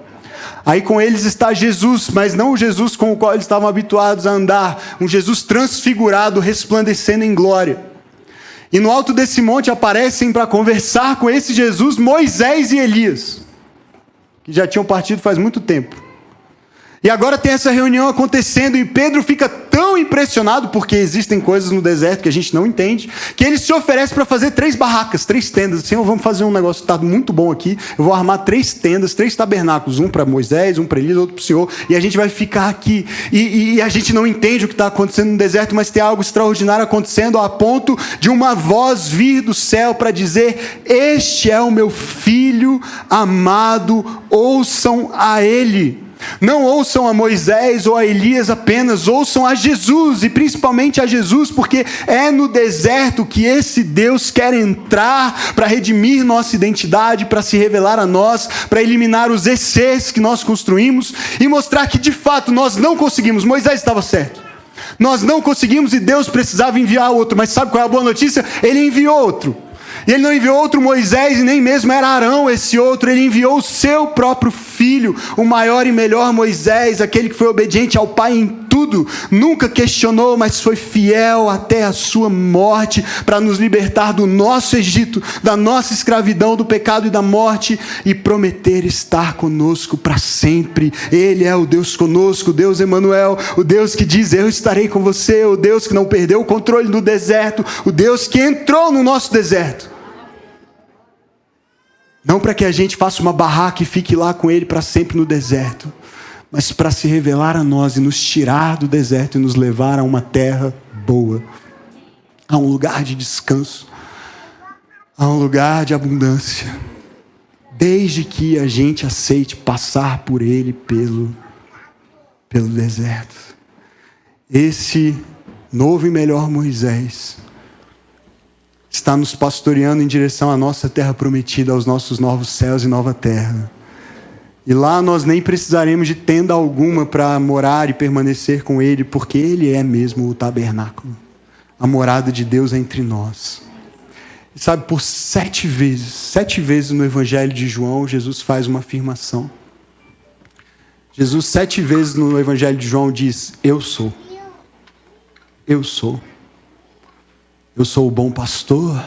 Aí com eles está Jesus, mas não o Jesus com o qual eles estavam habituados a andar, um Jesus transfigurado, resplandecendo em glória. E no alto desse monte aparecem para conversar com esse Jesus Moisés e Elias, que já tinham partido faz muito tempo. E agora tem essa reunião acontecendo e Pedro fica tão impressionado, porque existem coisas no deserto que a gente não entende, que ele se oferece para fazer 3 barracas, 3 tendas. Assim, vamos fazer um negócio que está muito bom aqui, eu vou armar 3 tendas, 3 tabernáculos, um para Moisés, um para Elias, outro para o Senhor, e a gente vai ficar aqui. E a gente não entende o que está acontecendo no deserto, mas tem algo extraordinário acontecendo a ponto de uma voz vir do céu para dizer: este é o meu filho amado, ouçam a ele. Não ouçam a Moisés ou a Elias apenas, ouçam a Jesus, e principalmente a Jesus, porque é no deserto que esse Deus quer entrar para redimir nossa identidade, para se revelar a nós, para eliminar os excessos que nós construímos e mostrar que de fato nós não conseguimos. Moisés estava certo, nós não conseguimos e Deus precisava enviar outro, mas sabe qual é a boa notícia? Ele enviou outro. E ele não enviou outro Moisés, e nem mesmo era Arão esse outro, ele enviou o seu próprio filho, o maior e melhor Moisés, aquele que foi obediente ao Pai em tudo, nunca questionou, mas foi fiel até a sua morte, para nos libertar do nosso Egito, da nossa escravidão, do pecado e da morte, e prometer estar conosco para sempre. Ele é o Deus conosco, o Deus Emanuel, o Deus que diz: eu estarei com você, o Deus que não perdeu o controle no deserto, o Deus que entrou no nosso deserto. Não para que a gente faça uma barraca e fique lá com ele para sempre no deserto, mas para se revelar a nós e nos tirar do deserto e nos levar a uma terra boa, a um lugar de descanso, a um lugar de abundância, desde que a gente aceite passar por ele pelo deserto. esse novo e melhor Moisés está nos pastoreando em direção à nossa terra prometida, aos nossos novos céus e nova terra. E lá nós nem precisaremos de tenda alguma para morar e permanecer com Ele, porque Ele é mesmo o tabernáculo, a morada de Deus entre nós. E sabe, por 7 vezes no Evangelho de João, Jesus faz uma afirmação. Jesus 7 vezes no Evangelho de João diz: eu sou. Eu sou. Eu sou o bom pastor,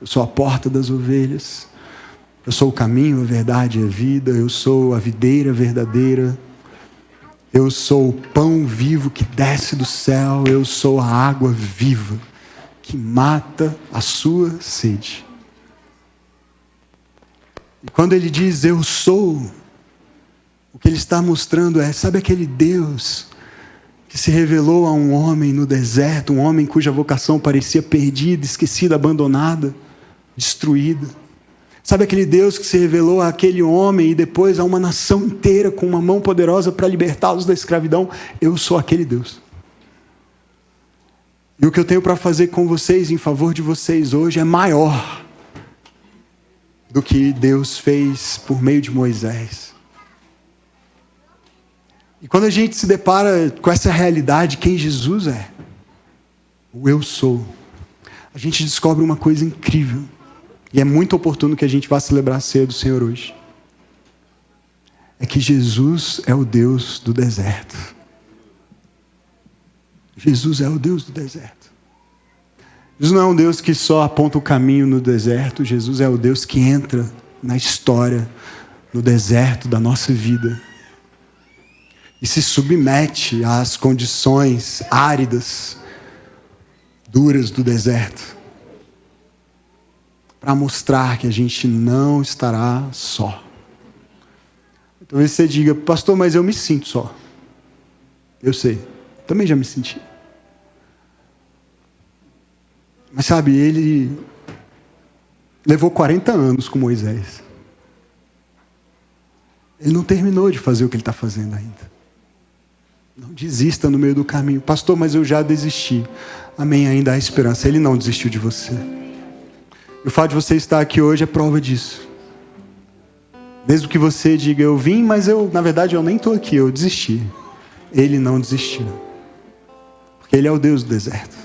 eu sou a porta das ovelhas, eu sou o caminho, a verdade e a vida, eu sou a videira verdadeira, eu sou o pão vivo que desce do céu, eu sou a água viva que mata a sua sede. E quando ele diz eu sou, o que ele está mostrando é, sabe aquele Deus que se revelou a um homem no deserto, um homem cuja vocação parecia perdida, esquecida, abandonada, destruída. Sabe aquele Deus que se revelou àquele homem e depois a uma nação inteira com uma mão poderosa para libertá-los da escravidão? Eu sou aquele Deus. E o que eu tenho para fazer com vocês, em favor de vocês hoje, é maior do que Deus fez por meio de Moisés. E quando a gente se depara com essa realidade, quem Jesus é, o eu sou, a gente descobre uma coisa incrível. E é muito oportuno que a gente vá celebrar a ceia do Senhor hoje. É que Jesus é o Deus do deserto. Jesus é o Deus do deserto. Jesus não é um Deus que só aponta o caminho no deserto. Jesus é o Deus que entra na história, no deserto da nossa vida. E se submete às condições áridas, duras do deserto, para mostrar que a gente não estará só. Talvez você diga: pastor, mas eu me sinto só. Eu sei, também já me senti. Mas sabe, ele levou 40 anos com Moisés. Ele não terminou de fazer o que ele está fazendo ainda. Não desista no meio do caminho. Pastor, mas eu já desisti. Amém, ainda há esperança. Ele não desistiu de você. E o fato de você estar aqui hoje é prova disso. Mesmo que você diga: eu vim, mas na verdade eu nem estou aqui, eu desisti. Ele não desistiu. Porque Ele é o Deus do deserto.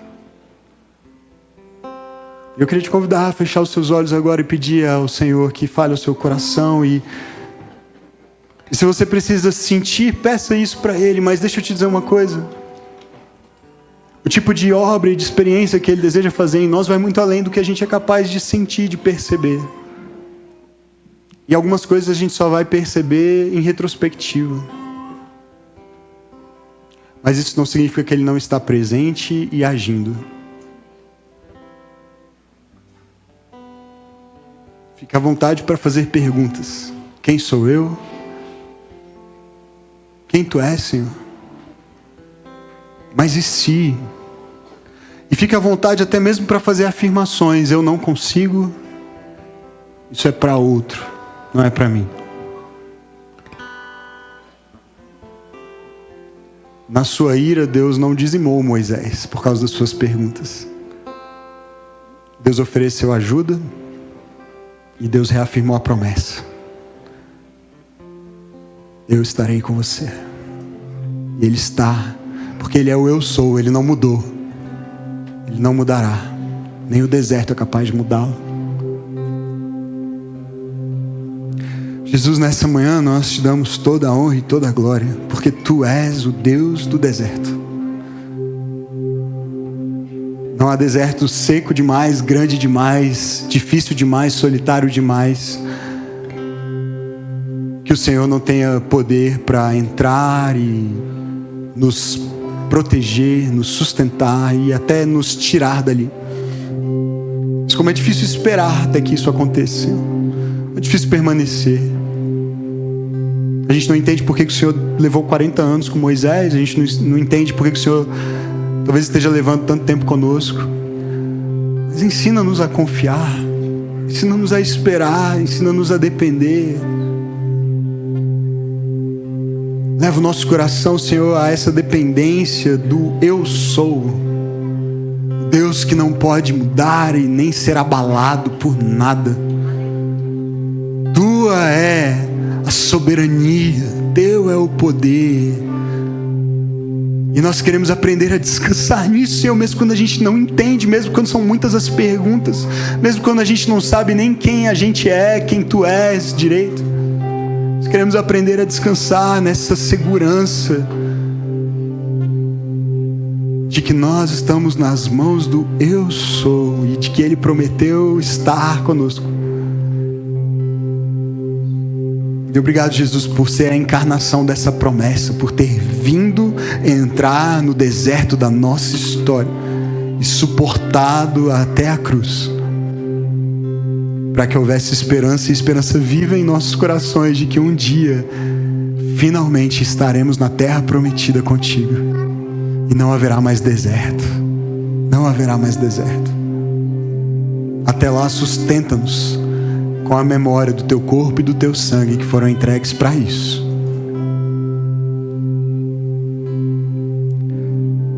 Eu queria te convidar a fechar os seus olhos agora e pedir ao Senhor que fale ao seu coração. E se você precisa sentir, peça isso para Ele. Mas deixa eu te dizer uma coisa. O tipo de obra e de experiência que Ele deseja fazer em nós vai muito além do que a gente é capaz de sentir, de perceber. E algumas coisas a gente só vai perceber em retrospectiva. Mas isso não significa que Ele não está presente e agindo. Fique à vontade para fazer perguntas. Quem sou eu? Quem Tu és, Senhor? Mas e se? E fique à vontade até mesmo para fazer afirmações. Eu não consigo. Isso é para outro, não é para mim. Na sua ira, Deus não dizimou Moisés por causa das suas perguntas. Deus ofereceu ajuda e Deus reafirmou a promessa. Eu estarei com você. E Ele está, porque Ele é o eu sou, Ele não mudou. Ele não mudará. Nem o deserto é capaz de mudá-lo. Jesus, nessa manhã nós te damos toda a honra e toda a glória, porque Tu és o Deus do deserto. Não há deserto seco demais, grande demais, difícil demais, solitário demais, que o Senhor não tenha poder para entrar e nos proteger, nos sustentar e até nos tirar dali. Mas como é difícil esperar até que isso aconteça. É difícil permanecer. A gente não entende por que o Senhor levou 40 anos com Moisés. A gente não entende por que o Senhor talvez esteja levando tanto tempo conosco. Mas ensina-nos a confiar. Ensina-nos a esperar. Ensina-nos a depender. Leva o nosso coração, Senhor, a essa dependência do eu sou. Deus que não pode mudar e nem ser abalado por nada. Tua é a soberania, teu é o poder. E nós queremos aprender a descansar nisso, Senhor, mesmo quando a gente não entende, mesmo quando são muitas as perguntas, mesmo quando a gente não sabe nem quem a gente é, quem tu és direito. Nós queremos aprender a descansar nessa segurança de que nós estamos nas mãos do Eu Sou e de que Ele prometeu estar conosco. E obrigado, Jesus, por ser a encarnação dessa promessa, por ter vindo entrar no deserto da nossa história e suportado até a cruz, para que houvesse esperança, e esperança viva em nossos corações de que um dia finalmente estaremos na terra prometida contigo e não haverá mais deserto. Não haverá mais deserto. Até lá, sustenta-nos com a memória do teu corpo e do teu sangue que foram entregues para isso.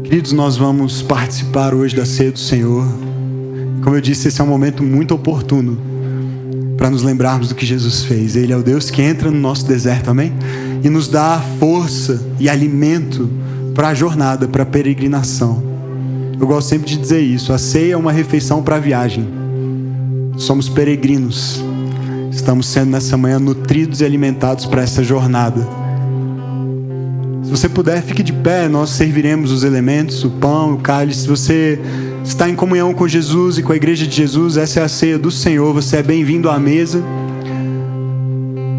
Queridos, nós vamos participar hoje da ceia do Senhor. Como eu disse, esse é um momento muito oportuno para nos lembrarmos do que Jesus fez. Ele é o Deus que entra no nosso deserto, amém? E nos dá força e alimento para a jornada, para a peregrinação. Eu gosto sempre de dizer isso: a ceia é uma refeição para a viagem. Somos peregrinos. Estamos sendo nessa manhã nutridos e alimentados para essa jornada. Se você puder, fique de pé. Nós serviremos os elementos, o pão, o cálice. Se você está em comunhão com Jesus e com a igreja de Jesus, essa é a ceia do Senhor. Você é bem-vindo à mesa.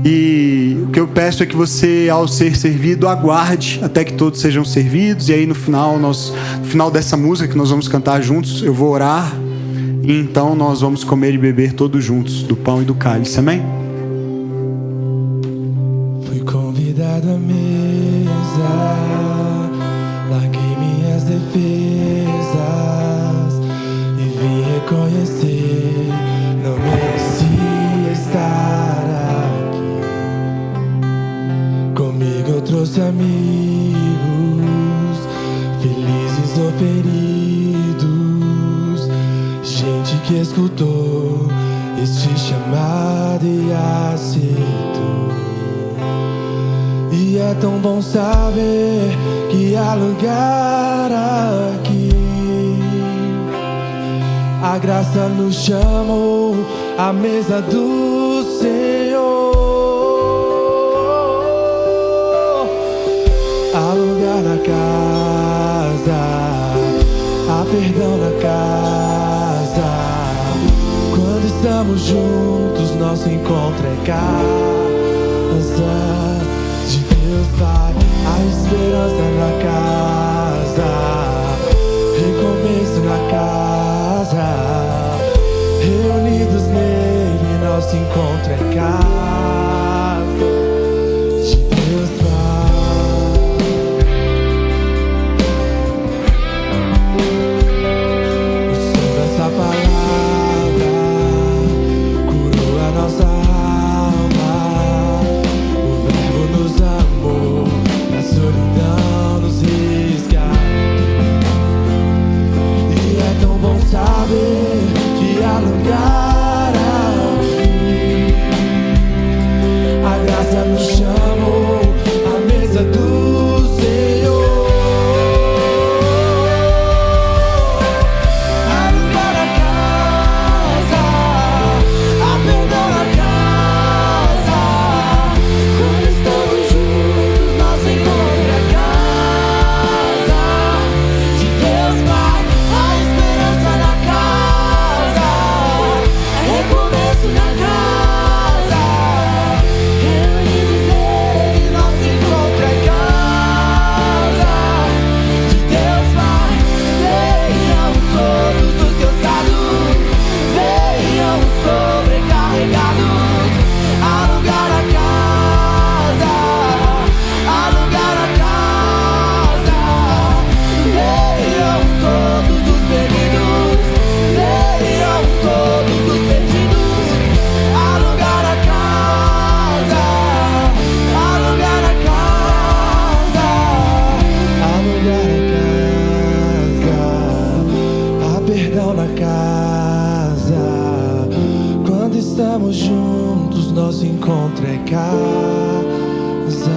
E o que eu peço é que você, ao ser servido, aguarde até que todos sejam servidos. E aí no final dessa música que nós vamos cantar juntos, eu vou orar. E então nós vamos comer e beber todos juntos do pão e do cálice, amém? Fui convidado à mesa, larguei minhas defesas e vim reconhecer, não merecia estar aqui. Comigo eu trouxe amigos, felizes ou feridos, gente que escutou este chamado e aceitou. E é tão bom saber que há lugar aqui. A graça nos chamou à mesa do Senhor. Há lugar na casa, há perdão na casa. Quando estamos juntos, nosso encontro é casa de Deus Pai. A esperança na casa, recomeço na casa. Reunidos nele, nosso encontro é casa de Deus Pai. O som dessa palavra curou a nossa alma. O Verbo nos amou, na solidão nos estamos juntos, nosso encontro é casa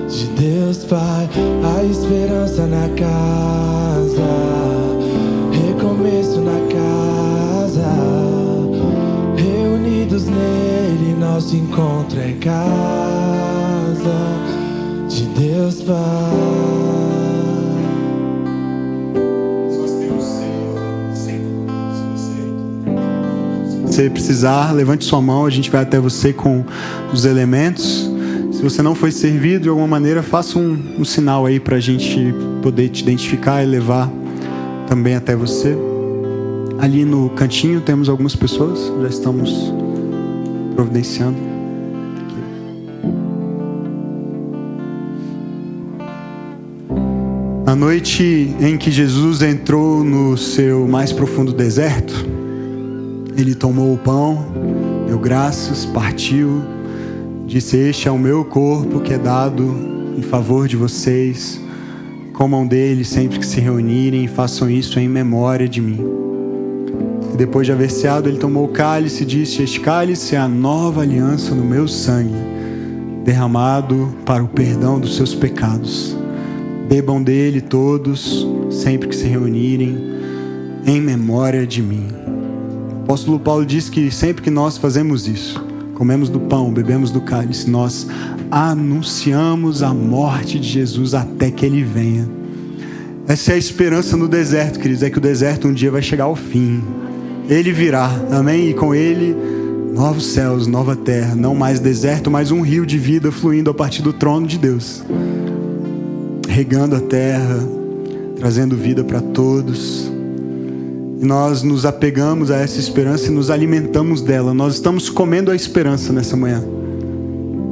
de Deus Pai, a esperança na casa, recomeço na casa, reunidos nele, nosso encontro é casa de Deus Pai. Se você precisar, levante sua mão, a gente vai até você com os elementos. Se você não foi servido de alguma maneira, faça um sinal aí para a gente poder te identificar e levar também até você. Ali no cantinho temos algumas pessoas, já estamos providenciando. Na noite em que Jesus entrou no seu mais profundo deserto, ele tomou o pão, deu graças, partiu, disse: este é o meu corpo que é dado em favor de vocês. Comam dele sempre que se reunirem e façam isso em memória de mim. E depois de haver ceado, ele tomou o cálice e disse: este cálice é a nova aliança no meu sangue, derramado para o perdão dos seus pecados. Bebam dele todos, sempre que se reunirem, em memória de mim. O apóstolo Paulo diz que sempre que nós fazemos isso, comemos do pão, bebemos do cálice, nós anunciamos a morte de Jesus até que ele venha. Essa é a esperança no deserto, queridos, é que o deserto um dia vai chegar ao fim. Ele virá, amém? E com ele, novos céus, nova terra, não mais deserto, mas um rio de vida fluindo a partir do trono de Deus, regando a terra, trazendo vida para todos. E nós nos apegamos a essa esperança e nos alimentamos dela. Nós estamos comendo a esperança nessa manhã.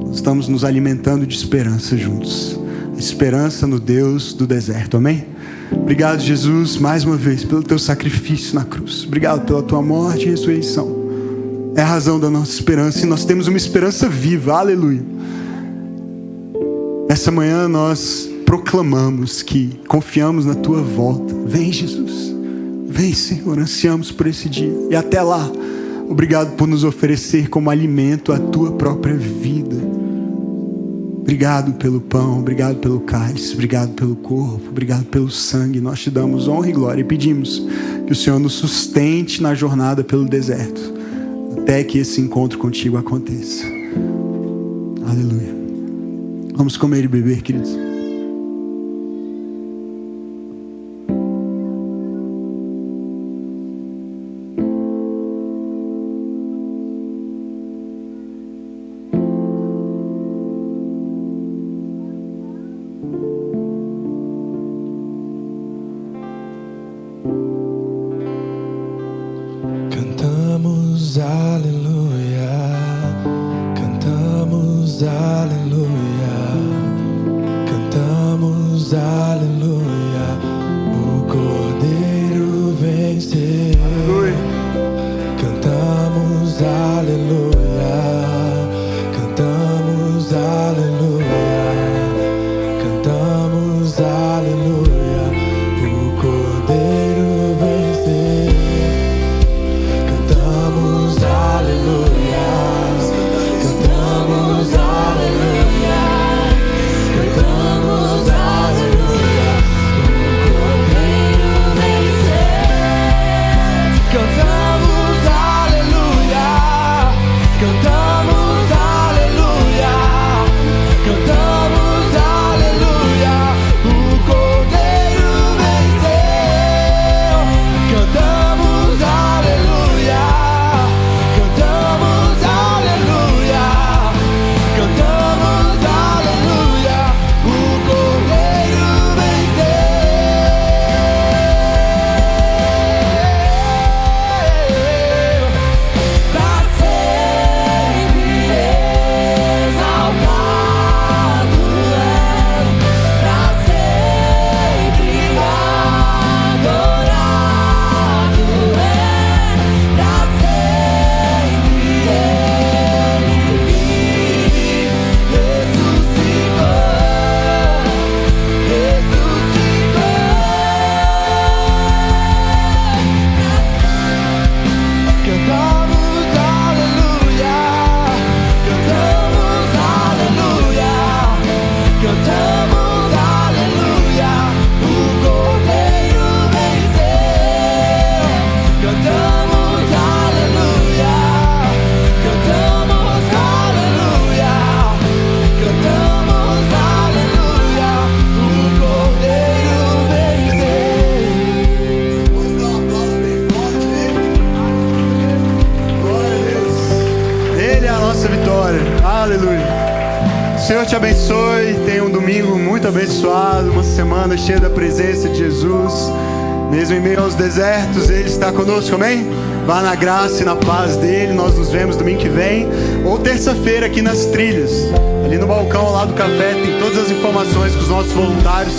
Nós estamos nos alimentando de esperança juntos. A esperança no Deus do deserto, amém? Obrigado, Jesus, mais uma vez, pelo teu sacrifício na cruz. Obrigado pela tua morte e ressurreição. É a razão da nossa esperança e nós temos uma esperança viva, aleluia. Essa manhã nós proclamamos que confiamos na tua volta. Vem, Jesus. Vem, Senhor, ansiamos por esse dia. E até lá, obrigado por nos oferecer como alimento a tua própria vida. Obrigado pelo pão, obrigado pelo cálice, obrigado pelo corpo, obrigado pelo sangue. Nós te damos honra e glória e pedimos que o Senhor nos sustente na jornada pelo deserto, até que esse encontro contigo aconteça. Aleluia. Vamos comer e beber, queridos. Cantamos aleluia, cantamos aleluia, cantamos aleluia, o Cordeiro venceu. Cantamos aleluia, cantamos aleluia, cantamos aleluia, o Cordeiro venceu. Cantamos aleluia, cantamos aleluia, cantamos aleluia, te abençoe. Tenha um domingo muito abençoado, uma semana cheia da presença de Jesus. Mesmo em meio aos desertos, Ele está conosco, amém? Vá na graça e na paz dEle. Nós nos vemos domingo que vem, ou terça-feira aqui nas trilhas. Ali no balcão, ao lado do café, tem todas as informações com os nossos voluntários.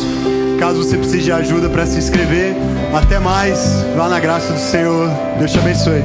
Caso você precise de ajuda para se inscrever. Até mais, vá na graça do Senhor. Deus te abençoe.